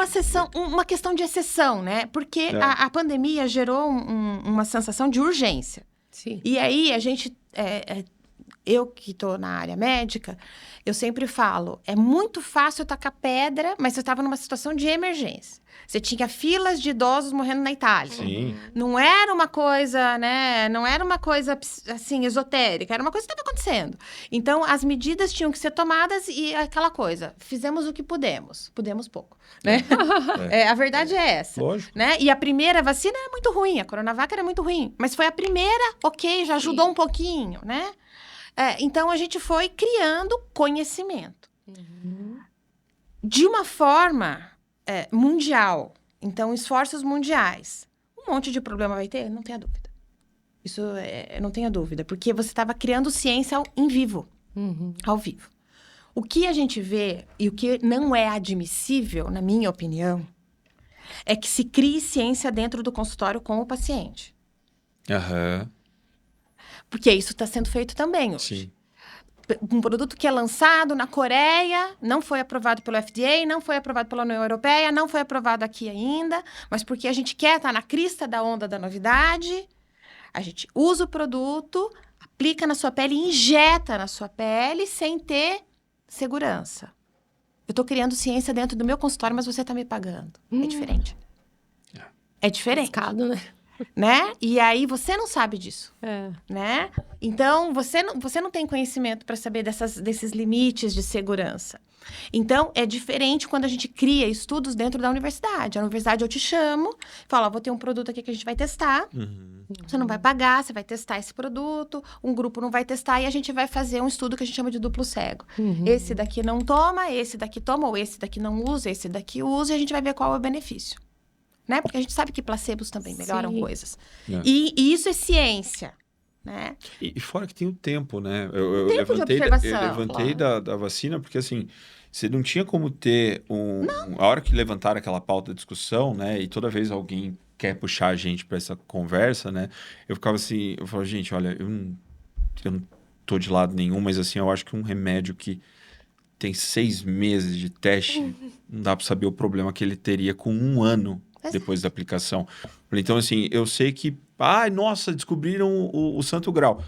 Uma questão de exceção, né? Porque a pandemia gerou uma sensação de urgência. Sim. E aí, a gente... eu que estou na área médica, eu sempre falo, é muito fácil tacar pedra, mas você estava numa situação de emergência. Você tinha filas de idosos morrendo na Itália. Sim. Não era uma coisa, né? Não era uma coisa, assim, esotérica. Era uma coisa que estava acontecendo. Então, as medidas tinham que ser tomadas e aquela coisa. Fizemos o que pudemos. Pudemos pouco, né? A verdade é essa. Lógico. Né? E a primeira vacina era muito ruim. A Coronavac era muito ruim. Mas foi a primeira, ok, já ajudou um pouquinho, né? Então, a gente foi criando conhecimento. De uma forma mundial. Então, esforços mundiais. Um monte de problema vai ter? Não tenha dúvida. Isso não tenha dúvida. Porque você estava criando ciência em vivo. Ao vivo. O que a gente vê, e o que não é admissível, na minha opinião, é que se crie ciência dentro do consultório com o paciente. Porque isso está sendo feito também hoje. Sim. Um produto que é lançado na Coreia, não foi aprovado pelo FDA, não foi aprovado pela União Europeia, não foi aprovado aqui ainda, mas porque a gente quer estar na crista da onda da novidade, a gente usa o produto, aplica na sua pele, injeta na sua pele sem ter segurança. Eu estou criando ciência dentro do meu consultório, mas você está me pagando. É diferente. É diferente. Arriscado, Né? E aí você não sabe disso, né? Então você não tem conhecimento para saber desses limites de segurança. Então é diferente quando a gente cria estudos dentro da universidade. A universidade eu te chamo, falo, vou ter um produto aqui que a gente vai testar. Você não vai pagar, você vai testar esse produto. Um grupo não vai testar e a gente vai fazer um estudo que a gente chama de duplo cego. Esse daqui não toma, esse daqui toma, ou esse daqui não usa, esse daqui usa e a gente vai ver qual é o benefício. Né? Porque a gente sabe que placebos também melhoram coisas. E isso é ciência, né? E fora que tem o tempo, né? Tempo levantei, de observação, eu levantei claro. da vacina, porque assim, você não tinha como ter a hora que levantaram aquela pauta de discussão, né? E toda vez alguém quer puxar a gente para essa conversa, né? Eu ficava assim, eu falava, gente, olha, eu não tô de lado nenhum, mas assim, eu acho que um remédio que tem 6 meses de teste, não dá para saber o problema que ele teria com 1 ano depois da aplicação. Então, assim, eu sei que... nossa, descobriram o Santo Grau.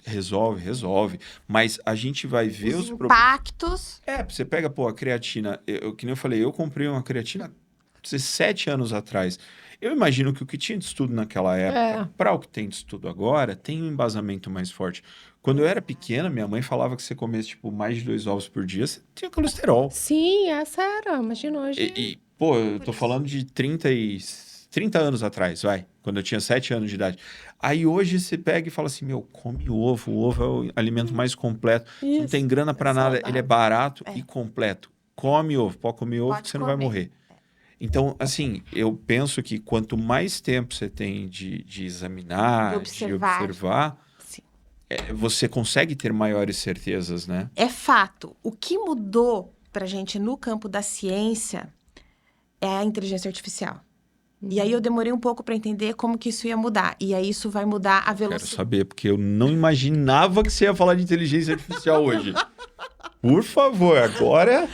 Resolve. Mas a gente vai ver os impactos. Você pega, a creatina. Que nem eu falei, eu comprei uma creatina 17 anos atrás. Eu imagino que o que tinha de estudo naquela época, para o que tem de estudo agora, tem um embasamento mais forte. Quando eu era pequena, minha mãe falava que você comesse, mais de 2 ovos por dia, você tinha colesterol. Sim, essa era. Imagina hoje. Eu tô falando de 30 anos atrás, quando eu tinha 7 anos de idade. Aí hoje você pega e fala assim, come ovo. O ovo é o alimento mais completo. Você não tem grana para nada, saudável. ele é barato e completo. Come ovo, pode comer ovo que você não vai morrer. Então, assim, eu penso que quanto mais tempo você tem de examinar, de observar, você consegue ter maiores certezas, né? É fato. O que mudou pra gente no campo da ciência é a inteligência artificial. E aí eu demorei um pouco para entender como que isso ia mudar. E aí isso vai mudar a Quero velocidade. saber, porque eu não imaginava que você ia falar de inteligência artificial hoje. Por favor, agora...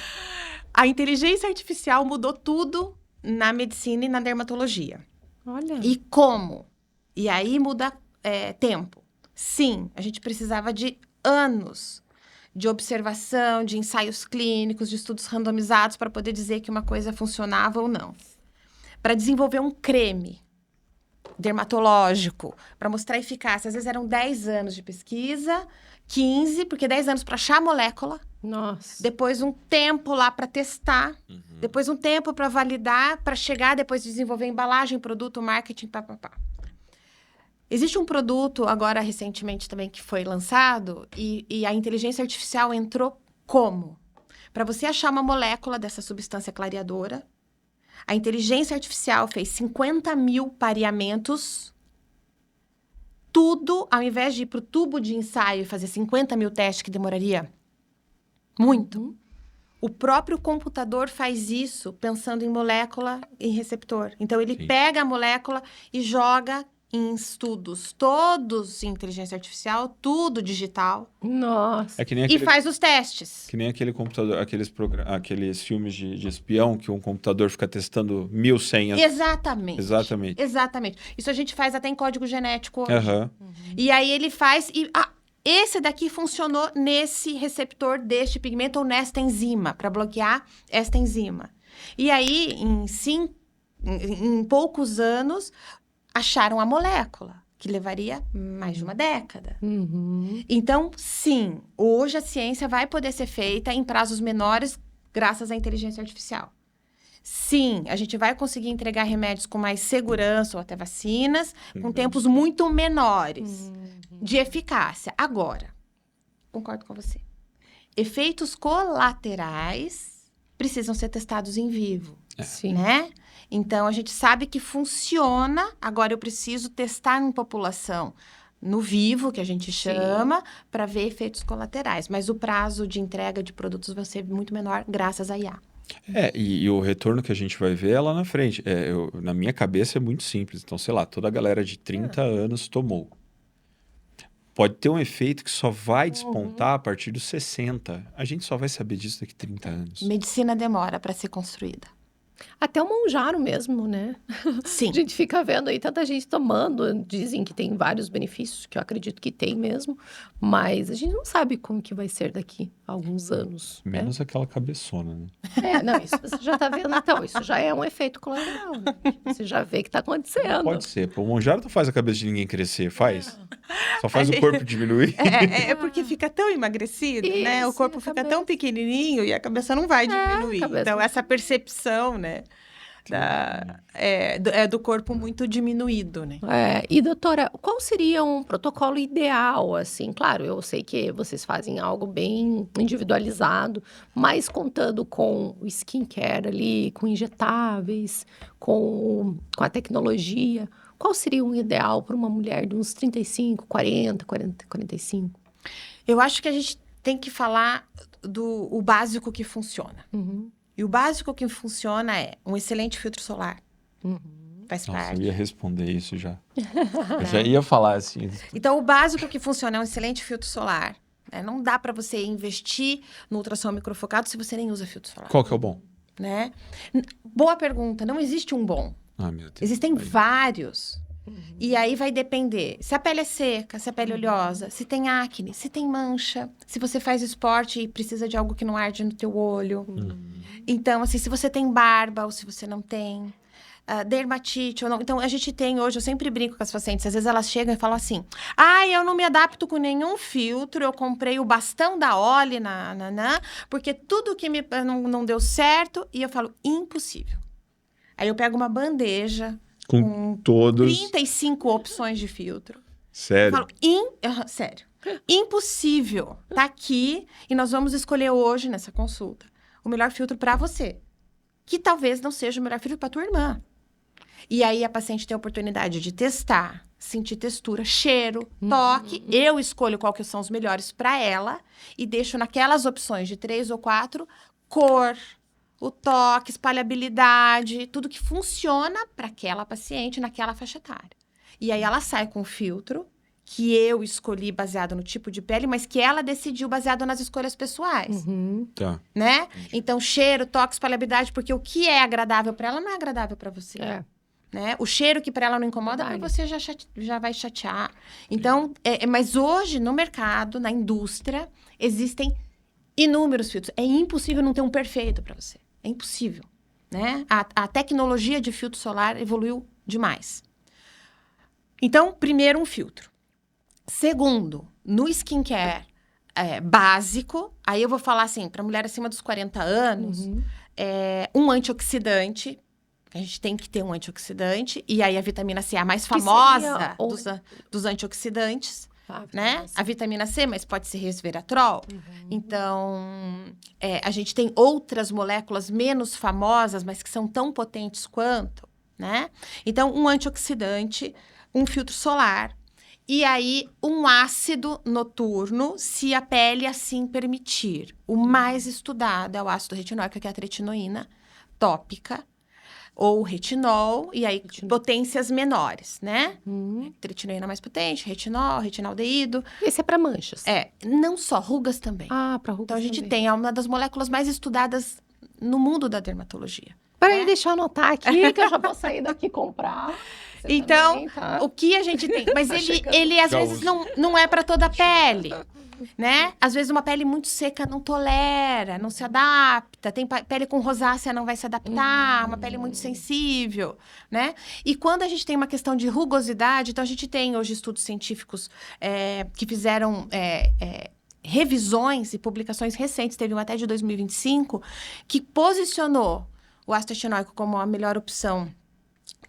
A inteligência artificial mudou tudo na medicina e na dermatologia. Olha. E como? E aí muda tempo. Sim, a gente precisava de anos de observação, de ensaios clínicos, de estudos randomizados para poder dizer que uma coisa funcionava ou não. Para desenvolver um creme dermatológico, para mostrar eficácia. Às vezes eram 10 anos de pesquisa, 15, porque 10 anos para achar a molécula, Nossa. depois um tempo lá para testar, depois um tempo para validar, para chegar depois de desenvolver embalagem, produto, marketing, papapá. Existe um produto agora recentemente também que foi lançado e a inteligência artificial entrou como? Para você achar uma molécula dessa substância clareadora, a inteligência artificial fez 50 mil pareamentos, tudo, ao invés de ir para o tubo de ensaio e fazer 50 mil testes, que demoraria muito. O próprio computador faz isso pensando em molécula e receptor. Então, ele Sim. pega a molécula e joga em estudos, todos em inteligência artificial, tudo digital, Nossa. É que nem e aquele, faz os testes. que nem aquele computador, aqueles filmes de espião que um computador fica testando 1000 senhas. Exatamente. Exatamente. Exatamente. Isso a gente faz até em código genético hoje. Aham. E aí ele faz e esse daqui funcionou nesse receptor deste pigmento ou nesta enzima, para bloquear esta enzima. E aí, em poucos anos, acharam a molécula, que levaria mais de uma década. Uhum. Então, sim, hoje a ciência vai poder ser feita em prazos menores graças à inteligência artificial. Sim, a gente vai conseguir entregar remédios com mais segurança ou até vacinas, com tempos muito menores de eficácia. Agora, concordo com você. Efeitos colaterais precisam ser testados em vivo, Sim. né? Então, a gente sabe que funciona. Agora, eu preciso testar em população no vivo, que a gente chama, para ver efeitos colaterais. Mas o prazo de entrega de produtos vai ser muito menor graças à IA. E o retorno que a gente vai ver é lá na frente. Na minha cabeça é muito simples. Então, sei lá, toda a galera de 30 anos tomou. Pode ter um efeito que só vai despontar a partir dos 60. A gente só vai saber disso daqui a 30 anos. Medicina demora para ser construída. Até o Monjaro mesmo, né? Sim. A gente fica vendo aí tanta gente tomando. Dizem que tem vários benefícios, que eu acredito que tem mesmo. Mas a gente não sabe como que vai ser daqui a alguns anos. né? Menos aquela cabeçona, né? Não, isso você já tá vendo. Então, isso já é um efeito colateral. Né? Você já vê que tá acontecendo. Pode ser. Pô, o Monjaro não faz a cabeça de ninguém crescer, faz? Só faz o corpo diminuir. É porque fica tão emagrecido, né? O Isso, corpo a fica cabeça. tão pequenininho e a cabeça não vai diminuir. a cabeça Então, não- essa percepção, né? Do corpo muito diminuído, né? E doutora, qual seria um protocolo ideal, assim? Claro, eu sei que vocês fazem algo bem individualizado, mas contando com o skincare ali, com injetáveis, com a tecnologia, qual seria um ideal para uma mulher de uns 35, 40, 45? Eu acho que a gente tem que falar do básico que funciona. Uhum. E o básico que funciona é um excelente filtro solar. Faz Nossa, parte. eu ia responder isso já. Eu já ia falar assim. Então, o básico que funciona é um excelente filtro solar. Né? Não dá para você investir no ultrassom microfocado se você nem usa filtro solar. Qual que é o bom? Né? Boa pergunta. Não existe um bom. Ah, meu Deus. Existem vários. E aí vai depender se a pele é seca, se a pele é oleosa, se tem acne, se tem mancha, se você faz esporte e precisa de algo que não arde no teu olho. Então, assim, se você tem barba ou se você não tem. Dermatite ou não. Então, a gente tem hoje, eu sempre brinco com as pacientes, às vezes elas chegam e falam assim, eu não me adapto com nenhum filtro, eu comprei o bastão da Olly, porque tudo que não deu certo, e eu falo, impossível. Aí eu pego uma bandeja Com todos. 35 opções de filtro. Sério. Eu falo, sério, impossível. Tá aqui e nós vamos escolher hoje, nessa consulta, o melhor filtro para você. Que talvez não seja o melhor filtro para tua irmã. E aí a paciente tem a oportunidade de testar, sentir textura, cheiro, toque. Eu escolho qual que são os melhores para ela e deixo naquelas opções de 3 ou 4, cor, o toque, espalhabilidade, tudo que funciona para aquela paciente naquela faixa etária. E aí ela sai com o filtro que eu escolhi baseado no tipo de pele, mas que ela decidiu baseado nas escolhas pessoais, Tá. né? Então, cheiro, toque, espalhabilidade, porque o que é agradável para ela não é agradável para você. Né? O cheiro que para ela não incomoda, para você já vai chatear. Então, mas hoje, no mercado, na indústria, existem inúmeros filtros. É impossível não ter um perfeito para você. É impossível, né? A tecnologia de filtro solar evoluiu demais. Então, primeiro, um filtro. Segundo, no skincare básico, aí eu vou falar assim, para mulher acima dos 40 anos, um antioxidante. A gente tem que ter um antioxidante. E aí, a vitamina C é a mais famosa dos antioxidantes, né? A vitamina C, mas pode ser resveratrol. Então, a gente tem outras moléculas menos famosas, mas que são tão potentes quanto, né? Então, um antioxidante, um filtro solar. E aí, um ácido noturno, se a pele assim permitir. O mais estudado é o ácido retinóico, que é a tretinoína tópica. Ou retinol, e aí potências menores, né? Tretinoína mais potente, retinaldeído. Esse é para manchas. Não só, rugas também. Ah, para rugas Então, a gente também. tem uma das moléculas mais estudadas no mundo da dermatologia. Peraí, deixa eu anotar aqui, que eu já vou sair daqui comprar. Você então, também, tá? o que a gente tem? Mas ele às Já vezes, uso. não é para toda a pele, né? Às vezes, uma pele muito seca não tolera, não se adapta. Tem pele com rosácea, não vai se adaptar. Uma pele muito sensível, né? E quando a gente tem uma questão de rugosidade, então a gente tem hoje estudos científicos que fizeram revisões e publicações recentes, teve uma até de 2025, que posicionou o ácido retinóico como a melhor opção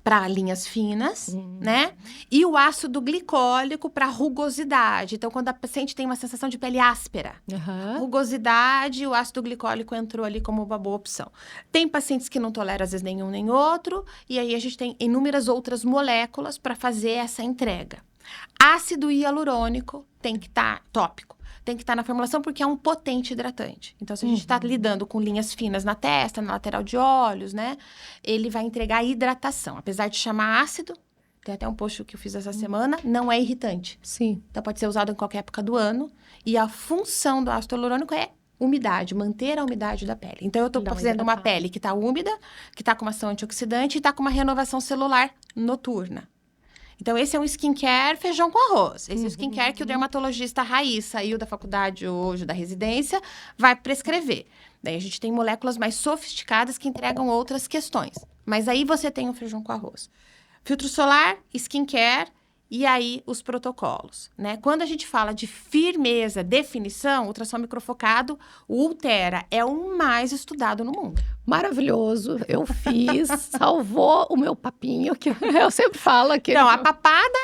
para linhas finas, né? E o ácido glicólico para rugosidade. Então, quando a paciente tem uma sensação de pele áspera, rugosidade, o ácido glicólico entrou ali como uma boa opção. Tem pacientes que não toleram, às vezes, nenhum nem outro, e aí a gente tem inúmeras outras moléculas para fazer essa entrega. Ácido hialurônico tem que estar tópico. Tem que estar na formulação porque é um potente hidratante. Então, se a gente está lidando com linhas finas na testa, na lateral de olhos, né? Ele vai entregar hidratação. Apesar de chamar ácido, tem até um post que eu fiz essa semana, não é irritante. Sim. Então, pode ser usado em qualquer época do ano. E a função do ácido hialurônico é umidade, manter a umidade da pele. Então, eu estou fazendo uma pele que está úmida, que está com uma ação antioxidante e está com uma renovação celular noturna. Então, esse é um skincare feijão com arroz. Esse é o skincare que o dermatologista raiz saiu da faculdade hoje, da residência, vai prescrever. Daí, a gente tem moléculas mais sofisticadas que entregam outras questões. Mas aí, você tem o feijão com arroz. Filtro solar, skincare e aí os protocolos, né? Quando a gente fala de firmeza, definição, ultrassom microfocado, o Ulthera é o mais estudado no mundo. Maravilhoso. Eu fiz, salvou o meu papinho, que eu sempre falo aqui. Então, a papada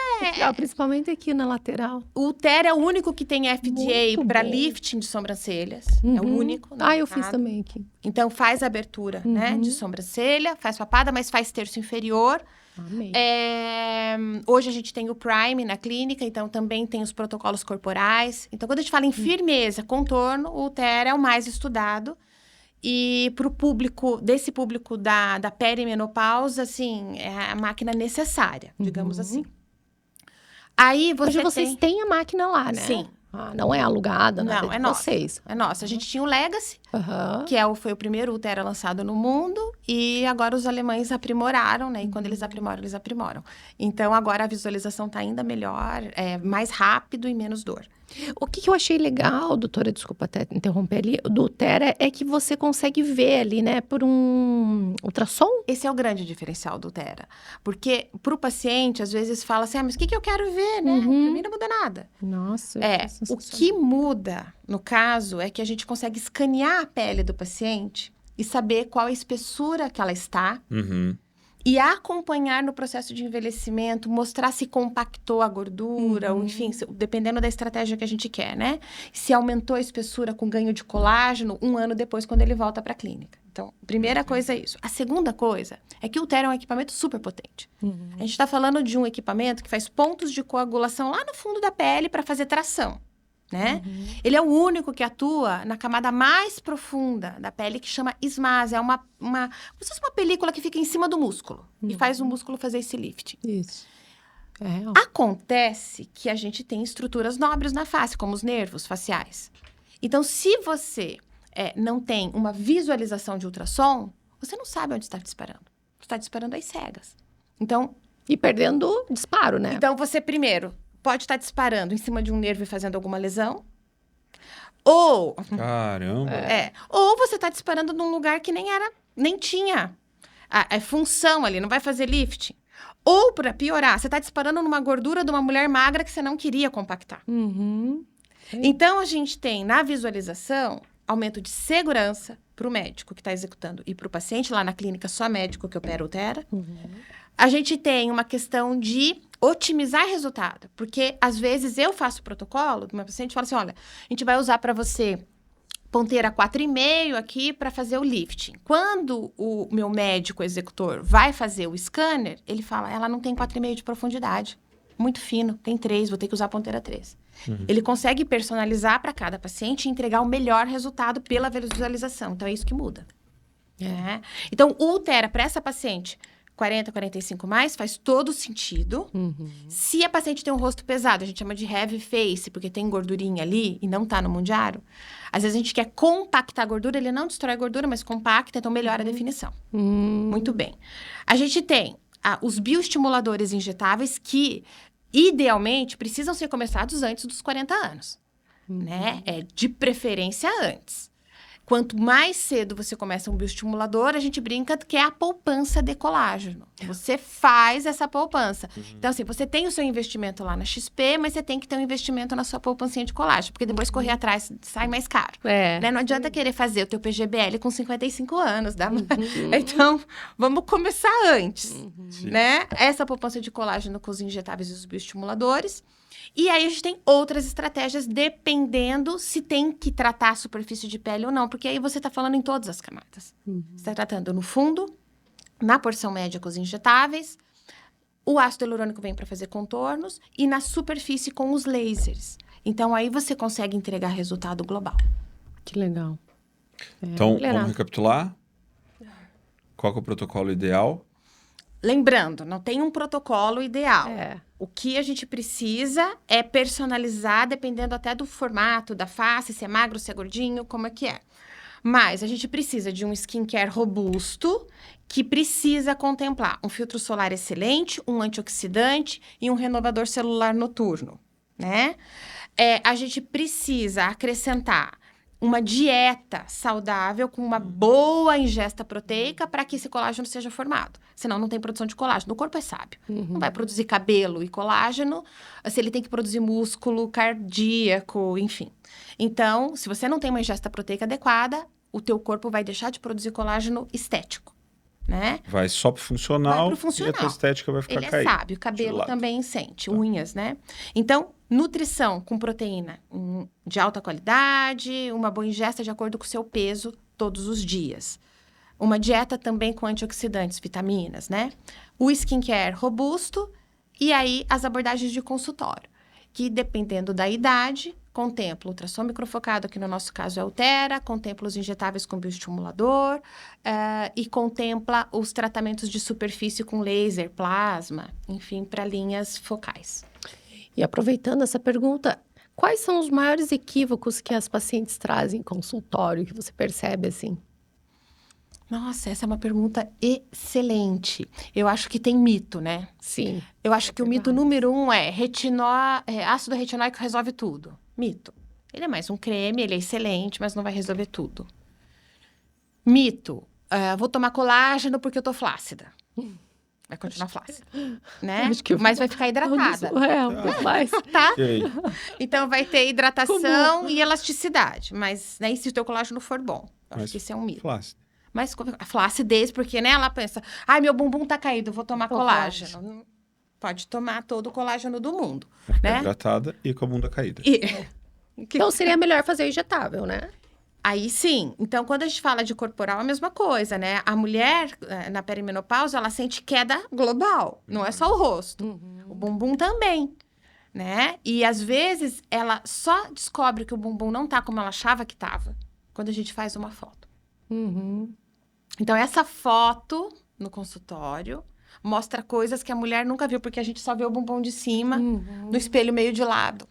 principalmente aqui na lateral. O Ulthera é o único que tem FDA Muito para bom. lifting de sobrancelhas. É o único. no Eu fiz mercado. também aqui. Então, faz abertura, né? De sobrancelha, faz papada, mas faz terço inferior. Amei. Hoje a gente tem o Prime na clínica, então também tem os protocolos corporais. Então, quando a gente fala em firmeza, contorno, o Ulthera é o mais estudado. E para o público, desse público da perimenopausa, assim, é a máquina necessária, digamos assim. Aí Hoje vocês têm a máquina lá, né? Sim. Não é alugada, nada Não, de é nossa. vocês. É nossa. A gente tinha o Legacy, Aham. que foi o primeiro Ulthera lançado no mundo, e agora os alemães aprimoraram, né? E quando eles aprimoram. Então, agora a visualização está ainda melhor, mais rápido e menos dor. O que eu achei legal, doutora, desculpa até interromper ali, do Ulthera é que você consegue ver ali, né, por um ultrassom. Esse é o grande diferencial do Ulthera. Porque para o paciente, às vezes, fala assim, mas o que eu quero ver, né? Para mim não muda nada. Nossa, O que muda, no caso, é que a gente consegue escanear a pele do paciente e saber qual a espessura que ela está e acompanhar no processo de envelhecimento, mostrar se compactou a gordura, ou enfim, dependendo da estratégia que a gente quer, né? Se aumentou a espessura com ganho de colágeno 1 ano depois, quando ele volta para a clínica. Então, primeira coisa é isso. A segunda coisa é que o Ulthera é um equipamento super potente. A gente está falando de um equipamento que faz pontos de coagulação lá no fundo da pele para fazer tração. né? Ele é o único que atua na camada mais profunda da pele, que chama esmase. É como se fosse uma película que fica em cima do músculo e faz o músculo fazer esse lifting. Isso. É real. Acontece que a gente tem estruturas nobres na face, como os nervos faciais. Então, se você não tem uma visualização de ultrassom, você não sabe onde está disparando. Você está disparando às cegas. Então, E perdendo disparo, né? então, você primeiro pode estar disparando em cima de um nervo e fazendo alguma lesão. Ou Caramba. ou você está disparando num lugar que nem tinha a função ali, não vai fazer lifting. Ou, para piorar, você está disparando numa gordura de uma mulher magra que você não queria compactar. Uhum. Então, a gente tem, na visualização, aumento de segurança para o médico que está executando e para o paciente, lá na clínica, só médico que opera Ulthera. A gente tem uma questão de otimizar resultado, porque, às vezes, eu faço o protocolo do meu paciente e falo assim, olha, a gente vai usar para você ponteira 4,5 aqui para fazer o lifting. Quando o meu médico executor vai fazer o scanner, ele fala, ela não tem 4,5 de profundidade. Muito fino, tem 3, vou ter que usar a ponteira 3. Ele consegue personalizar para cada paciente e entregar o melhor resultado pela visualização. Então, é isso que muda. né? Então, o Ulthera para essa paciente 40, 45 mais, faz todo sentido. Se a paciente tem um rosto pesado, a gente chama de heavy face, porque tem gordurinha ali e não tá no mundiário. Às vezes a gente quer compactar a gordura, ele não destrói a gordura, mas compacta, então melhora a definição. Muito bem. A gente tem os bioestimuladores injetáveis que, idealmente, precisam ser começados antes dos 40 anos. Né? De preferência antes. Quanto mais cedo você começa um bioestimulador, a gente brinca que é a poupança de colágeno. Você faz essa poupança. Então, assim, você tem o seu investimento lá na XP, mas você tem que ter um investimento na sua poupancinha de colágeno, porque depois correr atrás sai mais caro. Né? Não adianta querer fazer o teu PGBL com 55 anos. Então, vamos começar antes. Né? Essa poupança de colágeno com os injetáveis e os bioestimuladores. E aí, a gente tem outras estratégias, dependendo se tem que tratar a superfície de pele ou não. Porque aí você está falando em todas as camadas. Você está tratando no fundo, na porção média com os injetáveis. O ácido hialurônico vem para fazer contornos. E na superfície com os lasers. Então, aí você consegue entregar resultado global. Que legal. Então, vamos recapitular? Qual que é o protocolo ideal? Lembrando, não tem um protocolo ideal. O que a gente precisa é personalizar, dependendo até do formato, da face, se é magro, se é gordinho, como é que é. Mas a gente precisa de um skincare robusto, que precisa contemplar um filtro solar excelente, um antioxidante e um renovador celular noturno, né? A gente precisa acrescentar uma dieta saudável com uma boa ingesta proteica para que esse colágeno seja formado. Senão, não tem produção de colágeno. O corpo é sábio. Não vai produzir cabelo e colágeno se ele tem que produzir músculo cardíaco, enfim. Então, se você não tem uma ingesta proteica adequada, o teu corpo vai deixar de produzir colágeno estético, né? Vai só pro funcional, vai pro funcional. E a tua estética vai ficar caída. Ele é sábio. Cabelo também sente. Unhas, né? Então, nutrição com proteína de alta qualidade, uma boa ingesta de acordo com o seu peso todos os dias. Uma dieta também com antioxidantes, vitaminas, né? O skincare robusto e aí as abordagens de consultório, que dependendo da idade, contempla ultrassom microfocado, que no nosso caso é Ulthera, contempla os injetáveis com bioestimulador e contempla os tratamentos de superfície com laser, plasma, enfim, para linhas focais. E aproveitando essa pergunta, quais são os maiores equívocos que as pacientes trazem em consultório, que você percebe assim? Nossa, essa é uma pergunta excelente. Eu acho que tem mito, né? Sim. Eu acho que o mito número 1 é ácido retinóico resolve tudo. Mito. Ele é mais um creme, ele é excelente, mas não vai resolver tudo. Mito. Vou tomar colágeno porque eu tô flácida. Vai continuar flácida, né? Mas vai ficar hidratada. Mais. Tá? Então, vai ter hidratação e elasticidade. Mas, né, e se o teu colágeno for bom? Eu acho que isso é um mito. Flácida. Mas a flacidez, porque, né, ela pensa, meu bumbum tá caído, vou tomar colágeno. Pode tomar todo o colágeno do mundo, né? Hidratada e com a bunda caída. Então, seria melhor fazer injetável, né? Aí, sim. Então, quando a gente fala de corporal, é a mesma coisa, né? A mulher, na perimenopausa, ela sente queda global. Não é só o rosto. O bumbum também, né? E às vezes ela só descobre que o bumbum não tá como ela achava que tava quando a gente faz uma foto. Uhum. Então, essa foto no consultório mostra coisas que a mulher nunca viu, porque a gente só vê o bumbum de cima, no espelho meio de lado.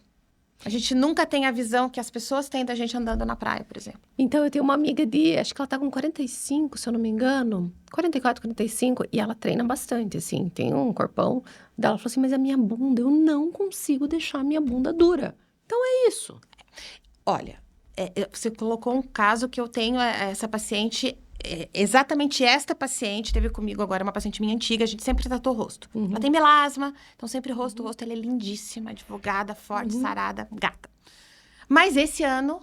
A gente nunca tem a visão que as pessoas têm da gente andando na praia, por exemplo. Então, eu tenho uma amiga acho que ela tá com 45, se eu não me engano. 44, 45. E ela treina bastante, assim. Tem um corpão dela. Ela falou assim, mas a minha bunda, eu não consigo deixar a minha bunda dura. Então, é isso. Olha, você colocou um caso que eu tenho, essa paciente... exatamente esta paciente teve comigo agora, uma paciente minha antiga, a gente sempre tratou o rosto. Ela tem melasma, então sempre rosto, ela é lindíssima, advogada, forte, sarada, gata. Mas esse ano,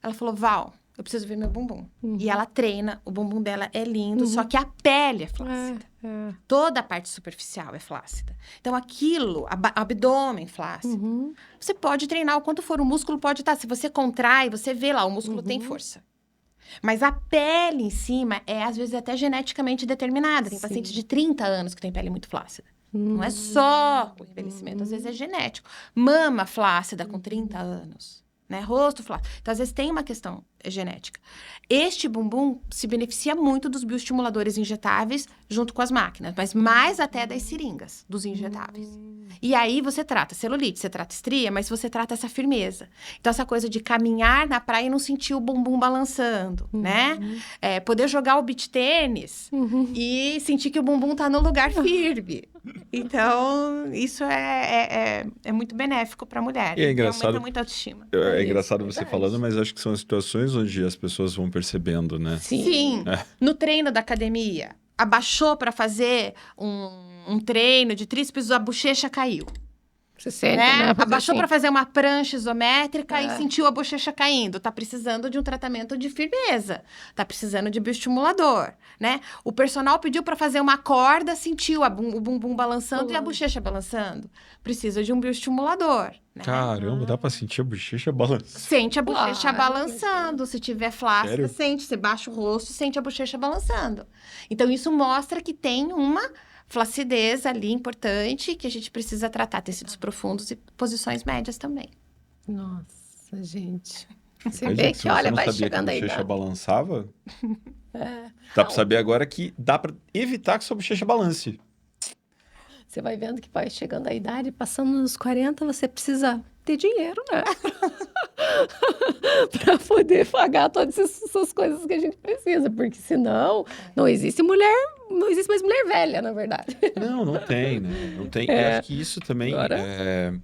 ela falou, Val, eu preciso ver meu bumbum. E ela treina, o bumbum dela é lindo, só que a pele é flácida. Toda a parte superficial é flácida. Então, aquilo, abdômen flácido. Você pode treinar o quanto for, o músculo pode estar. Se você contrai, você vê lá, o músculo tem força. Mas a pele em cima às vezes, até geneticamente determinada. Tem pacientes de 30 anos que têm pele muito flácida. Não é só o envelhecimento, às vezes é genético. Mama flácida com 30 anos, né? Rosto flácido. Então, às vezes, tem uma questão genética. Este bumbum se beneficia muito dos bioestimuladores injetáveis junto com as máquinas, mas mais até das seringas, dos injetáveis. E aí você trata celulite, você trata estria, mas você trata essa firmeza. Então, essa coisa de caminhar na praia e não sentir o bumbum balançando, né? Poder jogar o beach tênis e sentir que o bumbum tá no lugar firme. Então, isso é muito benéfico para a mulher. E é engraçado, aumenta muito a autoestima. É engraçado você falando, mas acho que são situações onde as pessoas vão percebendo, né? Sim. No treino da academia, abaixou para fazer um treino de tríceps, a bochecha caiu. Você sente, né? Abaixou assim. para fazer uma prancha isométrica e sentiu a bochecha caindo. Tá precisando de um tratamento de firmeza. Tá precisando de bioestimulador, né? O personal pediu para fazer uma corda, sentiu o bumbum balançando e a bochecha balançando. Precisa de um bioestimulador, né? Caramba, dá pra sentir a bochecha balançando. Sente a bochecha Claro. balançando. Se tiver flácida, Sério? sente. Você baixa o rosto, sente a bochecha balançando. Então, isso mostra que tem uma flacidez ali importante que a gente precisa tratar. Tecidos profundos e posições médias também. Nossa, gente. Você Mas, vê gente, se que, você olha, não vai sabia que a chegando aí. bochecha balançava, dá pra saber agora que dá pra evitar que sua bochecha balance. Você vai vendo que vai chegando a idade, passando nos 40, você precisa ter dinheiro, né? Para poder pagar todas essas coisas que a gente precisa, porque senão não existe mais mulher velha, na verdade. Não tem, né? Não tem. Eu acho que isso também. Agora-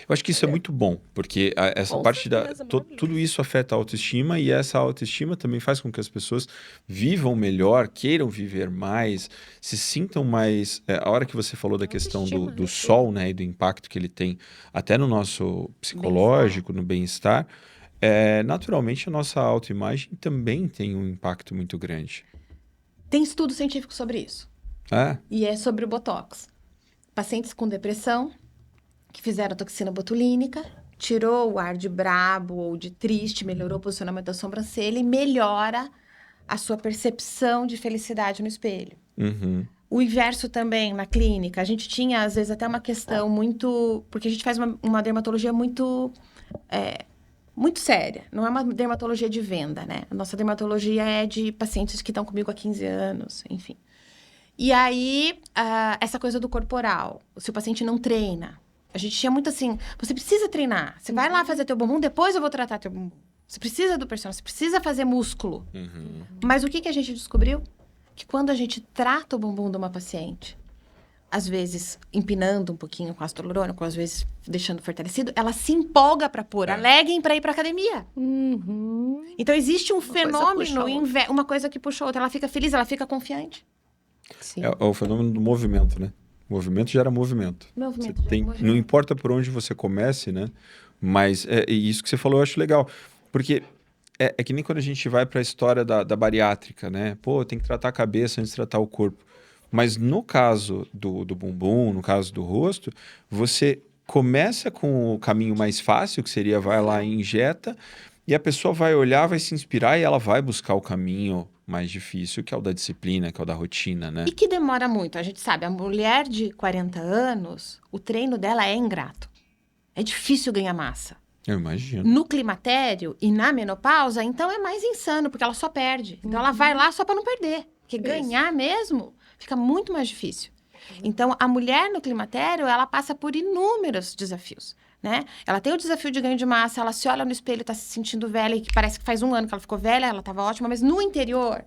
Eu acho que isso é muito bom, porque essa Com parte certeza, maravilhoso. tudo isso afeta a autoestima e essa autoestima também faz com que as pessoas vivam melhor, queiram viver mais, se sintam mais. A hora que você falou da questão Autoestima, do né? sol, né, e do impacto que ele tem até no nosso psicológico, no bem-estar, naturalmente a nossa autoimagem também tem um impacto muito grande. Tem estudo científico sobre isso. É? E é sobre o Botox. Pacientes com depressão que fizeram toxina botulínica, tirou o ar de brabo ou de triste, melhorou o posicionamento da sobrancelha e melhora a sua percepção de felicidade no espelho. Uhum. O inverso também na clínica. A gente tinha, às vezes, até uma questão muito... Porque a gente faz uma dermatologia muito séria. Não é uma dermatologia de venda, né? A nossa dermatologia é de pacientes que estão comigo há 15 anos, enfim. E aí, essa coisa do corporal. Se o paciente não treina... A gente tinha muito assim, você precisa treinar. Você vai lá fazer teu bumbum, depois eu vou tratar teu bumbum. Você precisa do personal, você precisa fazer músculo. Mas o que a gente descobriu? Que quando a gente trata o bumbum de uma paciente, às vezes empinando um pouquinho com ácido hialurônico, às vezes deixando fortalecido, ela se empolga para pôr a legging para ir para academia. Então existe um fenômeno, uma coisa que puxa a outra. Ela fica feliz, ela fica confiante. Sim. É o fenômeno do movimento, né? Movimento gera movimento. Movimento Você gera movimento. Não importa por onde você comece, né? Mas e isso que você falou eu acho legal. Porque é que nem quando a gente vai para a história da bariátrica, né? Pô, tem que tratar a cabeça antes de tratar o corpo. Mas no caso do bumbum, no caso do rosto, você começa com o caminho mais fácil, que seria vai lá e injeta, e a pessoa vai olhar, vai se inspirar e ela vai buscar o caminho mais difícil, que é o da disciplina, que é o da rotina, né? E que demora muito. A gente sabe, a mulher de 40 anos, o treino dela é ingrato. É difícil ganhar massa. Eu imagino. No climatério e na menopausa, então é mais insano, porque ela só perde. Então ela vai lá só para não perder. Porque ganhar mesmo fica muito mais difícil. Então a mulher no climatério, ela passa por inúmeros desafios, né? Ela tem o desafio de ganho de massa, ela se olha no espelho, tá se sentindo velha, e que parece que faz 1 ano que ela ficou velha, ela tava ótima, mas no interior,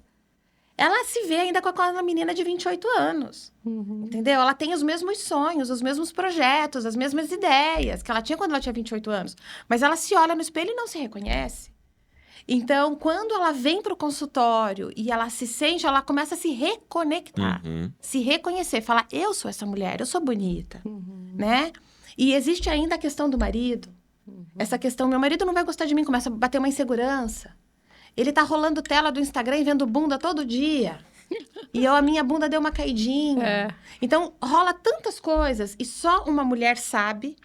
ela se vê ainda com aquela menina de 28 anos. Entendeu? Ela tem os mesmos sonhos, os mesmos projetos, as mesmas ideias que ela tinha quando ela tinha 28 anos. Mas ela se olha no espelho e não se reconhece. Então, quando ela vem para o consultório e ela se sente, ela começa a se reconectar, se reconhecer, falar, eu sou essa mulher, eu sou bonita, né? E existe ainda a questão do marido. Essa questão, meu marido não vai gostar de mim, começa a bater uma insegurança. Ele tá rolando tela do Instagram e vendo bunda todo dia. E a minha bunda deu uma caidinha. Então, rola tantas coisas. E só uma mulher sabe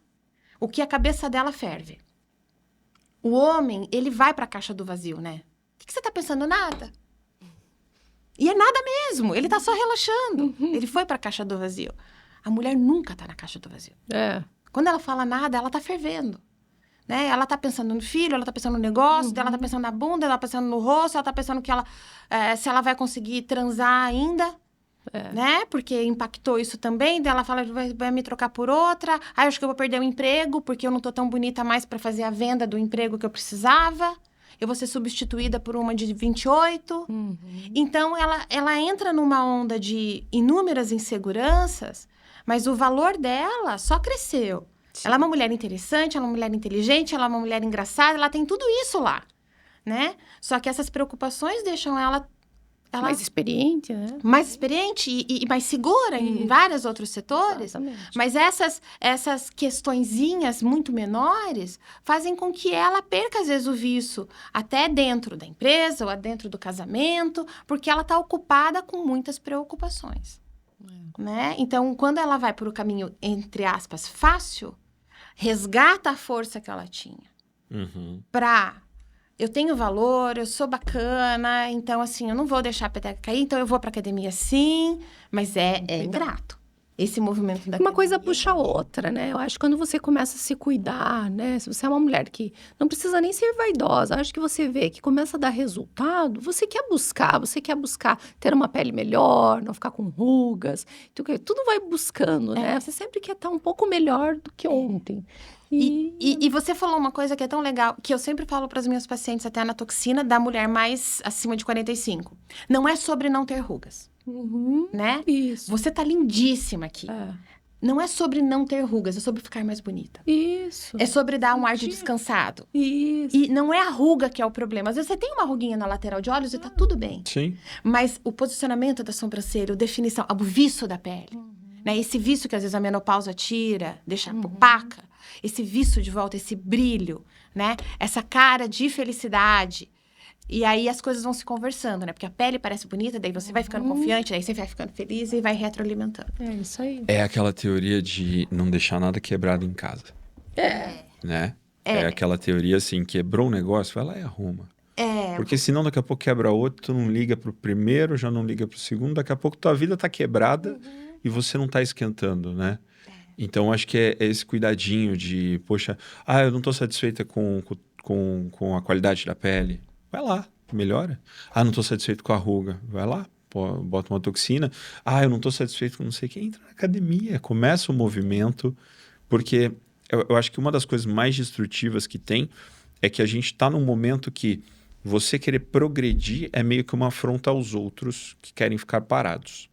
o que a cabeça dela ferve. O homem, ele vai pra caixa do vazio, né? O que você tá pensando? Nada. E é nada mesmo. Ele tá só relaxando. Ele foi pra caixa do vazio. A mulher nunca tá na caixa do vazio. Quando ela fala nada, ela tá fervendo. Né? Ela tá pensando no filho, ela tá pensando no negócio, ela tá pensando na bunda, ela tá pensando no rosto, ela tá pensando que ela, se ela vai conseguir transar ainda, né? Porque impactou isso também. Daí ela fala, vai me trocar por outra. Aí eu acho que eu vou perder o emprego, porque eu não tô tão bonita mais para fazer a venda do emprego que eu precisava. Eu vou ser substituída por uma de 28. Então, ela entra numa onda de inúmeras inseguranças, mas o valor dela só cresceu. Sim. Ela é uma mulher interessante, ela é uma mulher inteligente, ela é uma mulher engraçada, ela tem tudo isso lá, né? Só que essas preocupações deixam ela mais experiente, né? Mais experiente e mais segura em vários outros setores. Exatamente. Mas essas questõezinhas muito menores fazem com que ela perca, às vezes, o vício até dentro da empresa ou dentro do casamento, porque ela está ocupada com muitas preocupações. Né? Então, quando ela vai por o caminho, entre aspas, fácil, resgata a força que ela tinha. Eu tenho valor, eu sou bacana, então, assim, eu não vou deixar a peteca cair, então eu vou pra academia sim, mas é ingrato. Esse movimento da Uma coisa puxa a outra, né? Eu acho que quando você começa a se cuidar, né? Se você é uma mulher que não precisa nem ser vaidosa, acho que você vê que começa a dar resultado, você quer buscar ter uma pele melhor, não ficar com rugas, tudo vai buscando, né? Você sempre quer estar um pouco melhor do que ontem. E você falou uma coisa que é tão legal, que eu sempre falo para as minhas pacientes, até na toxina, da mulher mais acima de 45. Não é sobre não ter rugas. Né? Isso. Você tá lindíssima aqui. Não é sobre não ter rugas, é sobre ficar mais bonita. Isso. É sobre dar um ar de descansado. Isso. E não é a ruga que é o problema. Às vezes você tem uma ruguinha na lateral de olhos e tá tudo bem. Sim. Mas o posicionamento da sobrancelha, a definição, o viço da pele. Né? Esse viço que às vezes a menopausa tira, deixa opaca. Esse viço de volta, esse brilho, né? Essa cara de felicidade. E aí as coisas vão se conversando, né? Porque a pele parece bonita, daí você vai ficando confiante, daí você vai ficando feliz e vai retroalimentando. É isso aí. É aquela teoria de não deixar nada quebrado em casa. Né? É aquela teoria assim, quebrou um negócio, vai lá e arruma. Porque senão daqui a pouco quebra outro, tu não liga pro primeiro, já não liga pro segundo, daqui a pouco tua vida tá quebrada e você não tá esquentando, né? Então, acho que é esse cuidadinho de, poxa, eu não tô satisfeita com a qualidade da pele. Vai lá, melhora. Não estou satisfeito com a ruga. Vai lá, bota uma toxina. Eu não estou satisfeito com não sei o que. Entra na academia, começa o movimento. Porque eu acho que uma das coisas mais destrutivas que tem é que a gente está num momento que você querer progredir é meio que uma afronta aos outros que querem ficar parados.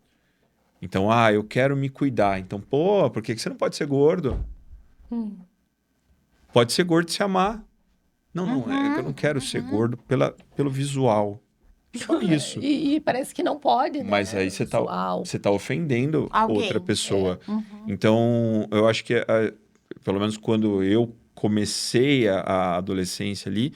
Então, eu quero me cuidar. Então, por que você não pode ser gordo? Pode ser gordo e se amar. Não, é que eu não quero ser gordo pelo visual. Só isso. E parece que não pode, né? Mas aí você tá ofendendo alguém, outra pessoa. Então, eu acho que, pelo menos quando eu comecei a adolescência ali,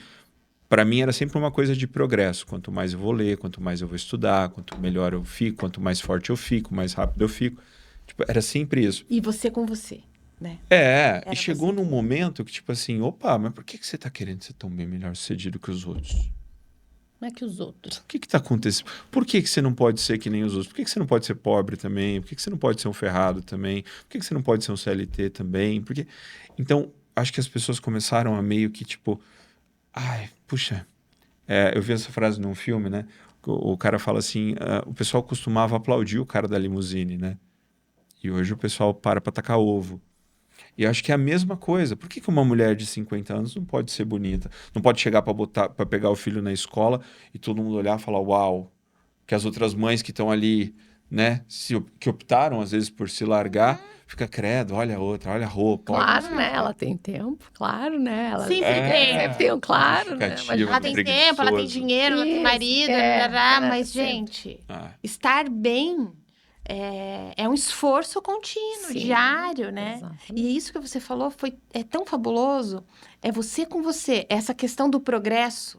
para mim era sempre uma coisa de progresso. Quanto mais eu vou ler, quanto mais eu vou estudar, quanto melhor eu fico, quanto mais forte eu fico, mais rápido eu fico. Tipo, era sempre isso. E você com você. Né? E chegou num momento que, tipo assim, mas por que você tá querendo ser tão bem melhor sucedido que os outros? Não é que os outros. O que tá acontecendo? Por que você não pode ser que nem os outros? Por que você não pode ser pobre também? Por que você não pode ser um ferrado também? Por que você não pode ser um CLT também? Então, acho que as pessoas começaram a meio que, tipo... Ai, puxa... eu vi essa frase num filme, né? O cara fala assim, o pessoal costumava aplaudir o cara da limusine, né? E hoje o pessoal para tacar ovo. E acho que é a mesma coisa. Por que que uma mulher de 50 anos não pode ser bonita? Não pode chegar para pegar o filho na escola e todo mundo olhar e falar, uau, que as outras mães que estão ali, né, que optaram às vezes por se largar, fica credo, olha a outra, olha a roupa. Claro, olha... né? Ela tem tempo, claro, né? Ela Sempre tem. sempre tem, claro, né? Justificativa. Ela tem tempo, ela tem preguiçoso. dinheiro, ela tem Isso, marido, mas, sempre. gente, Ah, estar bem é um esforço contínuo, Sim, diário, né? exatamente. E isso que você falou é tão fabuloso. É você com você, essa questão do progresso.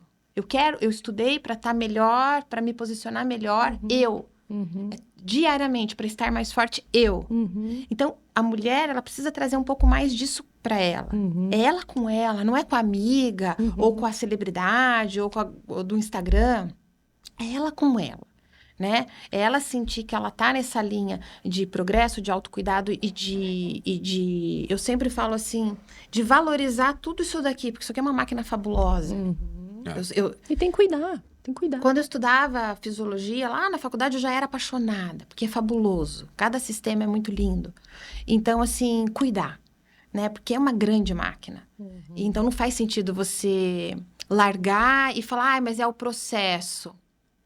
Eu estudei para estar melhor, para me posicionar melhor, Uhum, diariamente, para estar mais forte, eu. uhum, Então, a mulher, ela precisa trazer um pouco mais disso para ela. uhum. É ela com ela, não é com a amiga, Uhum. ou com a celebridade, ou do Instagram. É ela com ela, né? É ela sentir que ela tá nessa linha de progresso, de autocuidado e de... Eu sempre falo assim, de valorizar tudo isso daqui, porque isso aqui é uma máquina fabulosa. Uhum. Eu, E tem que cuidar, tem que cuidar. quando eu estudava fisiologia, lá na faculdade eu já era apaixonada, porque é fabuloso. Cada sistema é muito lindo. Então, assim, cuidar, né? Porque é uma grande máquina. Então, não faz sentido você largar e falar, mas é o processo.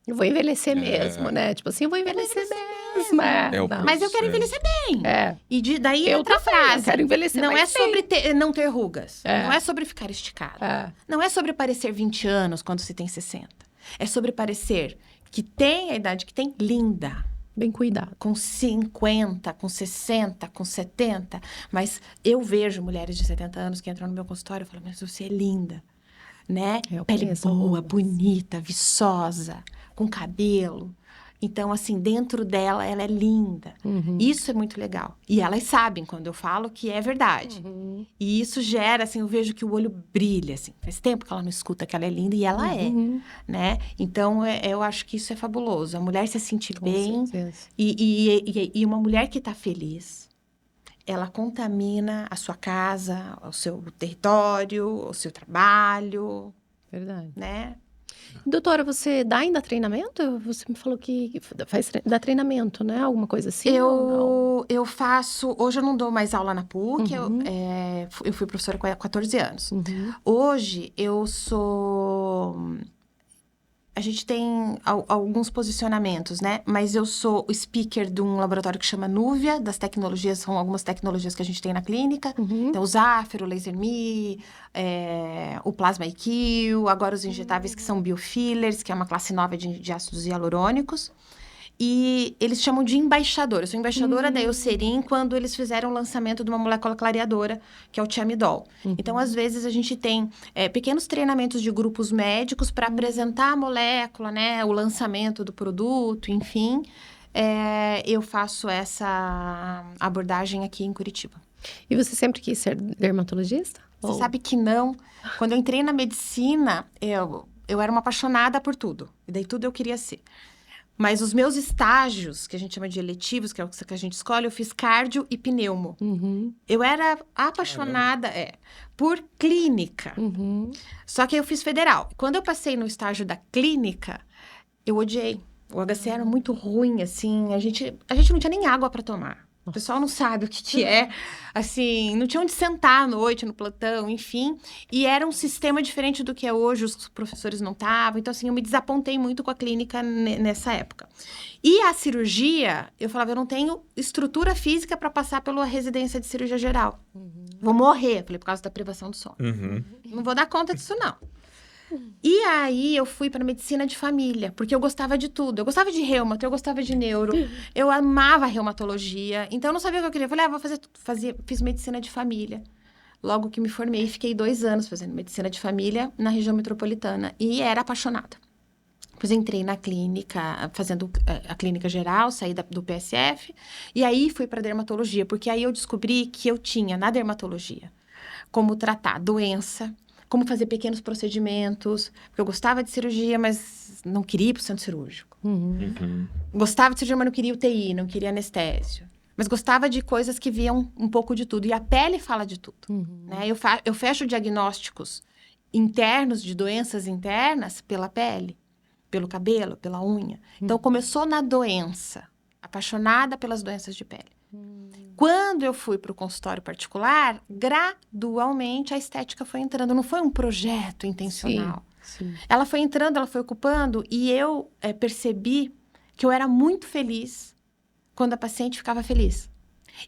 Eu vou envelhecer mesmo, né? Tipo assim, eu vou envelhecer mesmo. É o Não. Mas eu quero envelhecer bem. É. E daí Eu entra a também, eu frase. quero envelhecer Não é mais sobre bem. não ter rugas. É. Não é sobre ficar esticada. É. Não é sobre parecer 20 anos quando se tem 60. É sobre parecer que tem a idade que tem, linda. Bem cuidado. Com 50, com 60, com 70. Mas eu vejo mulheres de 70 anos que entram no meu consultório e falam, mas você é linda, né? Eu Pele conheço boa, algumas. bonita, viçosa, com cabelo. Então, assim, dentro dela, ela é linda. Uhum. Isso é muito legal. E elas sabem quando eu falo que é verdade. Uhum. E isso gera, assim, eu vejo que o olho brilha, assim. Faz tempo que ela não escuta que ela é linda e ela é, Uhum. né? Então, eu acho que isso é fabuloso. A mulher se sentir Com bem certeza. e uma mulher que está feliz, ela contamina a sua casa, o seu território, o seu trabalho, Verdade. né? Doutora, você dá ainda treinamento? Você me falou que dá treinamento, né? Alguma coisa assim? ou não? Eu faço... Hoje eu não dou mais aula na PUC, Uhum. eu fui professora há 14 anos. Uhum. Hoje eu sou... A gente tem alguns posicionamentos, né? Mas eu sou o speaker de um laboratório que chama Núvia, das tecnologias, são algumas tecnologias que a gente tem na clínica. Uhum. Então, o Záfero, o Laser Me, o Plasma IQ, agora os injetáveis que são biofillers, que é uma classe nova de ácidos hialurônicos. E eles chamam de embaixadora. Eu sou embaixadora da Eucerin quando eles fizeram o lançamento de uma molécula clareadora, que é o Thiamidol. Então, às vezes, a gente tem pequenos treinamentos de grupos médicos para apresentar a molécula, né? O lançamento do produto, enfim. Eu faço essa abordagem aqui em Curitiba. E você sempre quis ser dermatologista? Você sabe que não. Quando eu entrei na medicina, eu era uma apaixonada por tudo. E daí tudo eu queria ser. Mas os meus estágios, que a gente chama de eletivos, que é o que a gente escolhe, eu fiz cardio e pneumo. Uhum. Eu era apaixonada por clínica. Uhum. Só que eu fiz federal. Quando eu passei no estágio da clínica, eu odiei. O HC era muito ruim, assim. A gente não tinha nem água para tomar. O pessoal não sabe o que é. Assim, não tinha onde sentar à noite no plantão, enfim. E era um sistema diferente do que é hoje, os professores não estavam. Então, assim, eu me desapontei muito com a clínica nessa época. E a cirurgia, eu falava, eu não tenho estrutura física para passar pela residência de cirurgia geral. Vou morrer, falei, por causa da privação do sono. Uhum. Não vou dar conta disso, não. E aí, eu fui para medicina de família, porque eu gostava de tudo. Eu gostava de reumato, eu gostava de neuro, eu amava reumatologia. Então, eu não sabia o que eu queria. Eu falei, vou fiz medicina de família. Logo que me formei, fiquei 2 anos fazendo medicina de família na região metropolitana. E era apaixonada. Depois entrei na clínica, fazendo a clínica geral, saí do PSF. E aí, fui para dermatologia, porque aí eu descobri que eu tinha, na dermatologia, como tratar doença, como fazer pequenos procedimentos. Porque eu gostava de cirurgia, mas não queria ir para o centro cirúrgico. Uhum. Uhum. Gostava de cirurgia, mas não queria UTI, não queria anestésio. mas gostava de coisas que viam um pouco de tudo. E a pele fala de tudo, né? Eu fecho diagnósticos internos de doenças internas pela pele, pelo cabelo, pela unha. Então, começou na doença, apaixonada pelas doenças de pele. Quando eu fui para o consultório particular, gradualmente a estética foi entrando. Não foi um projeto intencional. Sim. Ela foi entrando, ela foi ocupando, e eu percebi que eu era muito feliz quando a paciente ficava feliz.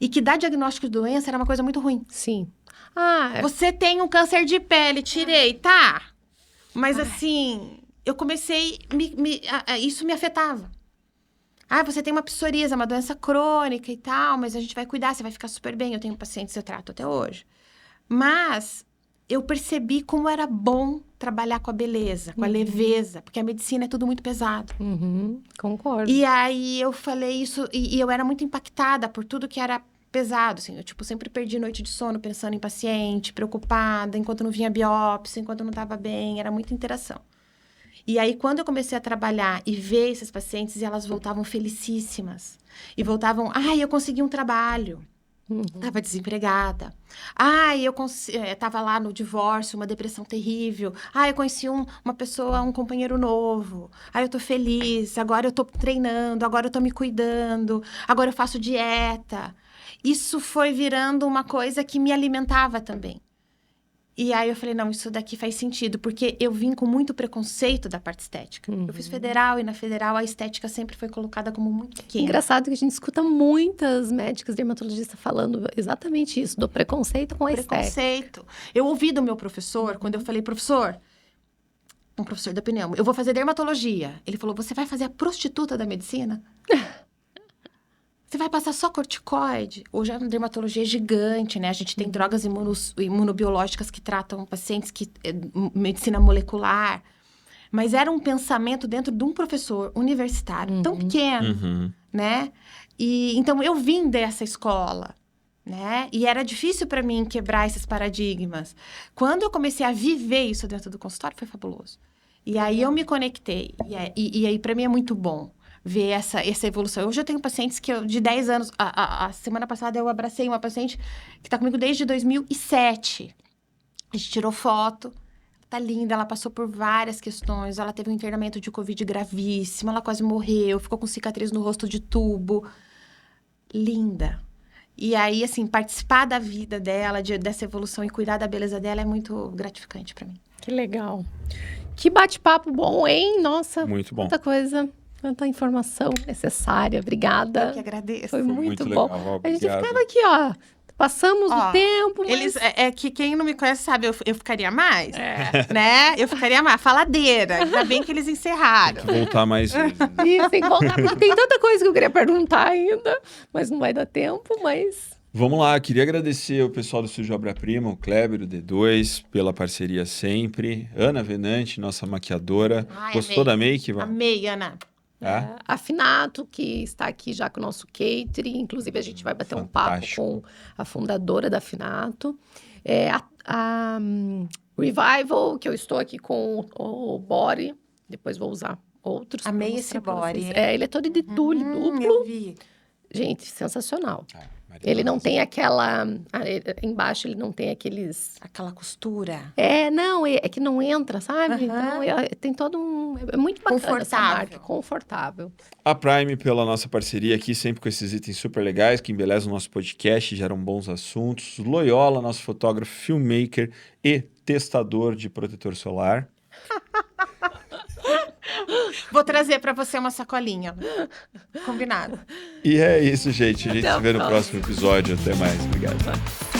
E que dar diagnóstico de doença era uma coisa muito ruim. Sim. Você tem um câncer de pele, tirei, tá? Mas assim, eu comecei, isso me afetava. Você tem uma psoríase, uma doença crônica e tal, mas a gente vai cuidar, você vai ficar super bem. Eu tenho pacientes que eu trato até hoje. Mas eu percebi como era bom trabalhar com a beleza, com a leveza, porque a medicina é tudo muito pesado. Concordo. E aí eu falei isso, e eu era muito impactada por tudo que era pesado, assim. Eu, sempre perdi noite de sono pensando em paciente, preocupada, enquanto não vinha biópsia, enquanto não estava bem, era muita interação. E aí, quando eu comecei a trabalhar e ver esses pacientes, e elas voltavam felicíssimas. E voltavam, eu consegui um trabalho. Estava desempregada. Eu estava lá no divórcio, uma depressão terrível. Eu conheci uma pessoa, um companheiro novo. Eu tô feliz, agora eu tô treinando, agora eu tô me cuidando, agora eu faço dieta. Isso foi virando uma coisa que me alimentava também. E aí eu falei, não, isso daqui faz sentido, porque eu vim com muito preconceito da parte estética. Eu fiz federal, e na federal a estética sempre foi colocada como muito pequena. Engraçado que a gente escuta muitas médicas dermatologistas falando exatamente isso, do preconceito com a estética. Preconceito. Eu ouvi do meu professor, quando eu falei, professor, um professor da pneumo, eu vou fazer dermatologia. Ele falou, você vai fazer a prostituta da medicina? Você vai passar só corticoide? Hoje a dermatologia é gigante, né? A gente tem drogas imunobiológicas que tratam pacientes medicina molecular. Mas era um pensamento dentro de um professor universitário, tão pequeno, né? E então eu vim dessa escola, né? E era difícil para mim quebrar esses paradigmas. Quando eu comecei a viver isso dentro do consultório, foi fabuloso. E aí eu me conectei. E aí para mim é muito bom ver essa evolução. Hoje eu tenho pacientes de 10 anos. A semana passada eu abracei uma paciente que está comigo desde 2007. A gente tirou foto. Tá linda, ela passou por várias questões. Ela teve um internamento de Covid gravíssimo. Ela quase morreu. Ficou com cicatriz no rosto de tubo. Linda. E aí, assim, participar da vida dela, dessa evolução e cuidar da beleza dela é muito gratificante para mim. Que legal. Que bate-papo bom, hein? Nossa, muito bom. Muita coisa. Tanta informação necessária. Obrigada. Eu que agradeço. Foi muito legal, bom. obrigado. A gente ficava aqui, passamos o tempo, mas... que quem não me conhece sabe, eu ficaria mais, né? Eu ficaria mais, faladeira. Ainda bem que eles encerraram. Tem que voltar mais vezes. Isso, tem que voltar, porque tem tanta coisa que eu queria perguntar ainda, mas não vai dar tempo, mas... Vamos lá, queria agradecer o pessoal do Estúdio Obra Prima, o Kleber, o D2, pela parceria sempre. Ana Venante, nossa maquiadora. Gostou da make? Amei, Ana. A Finato, que está aqui já com o nosso catering. Inclusive, a gente vai bater um papo com a fundadora da Finato. A Revival, que eu estou aqui com o Body. Depois vou usar outros. Amei esse Body. Ele é todo de tule, duplo. Eu vi. Gente, sensacional. Ele não tem aquela... Embaixo ele não tem aqueles... Aquela costura. Não, é que não entra, sabe? Então, tem todo um... É muito bacana essa marca, confortável. A Prime, pela nossa parceria aqui, sempre com esses itens super legais, que embelezam o nosso podcast, geram bons assuntos. Loyola, nosso fotógrafo, filmmaker e testador de protetor solar. Vou trazer para você uma sacolinha. Combinado. E é isso, gente. A gente se vê no próximo episódio. Até mais. Obrigado.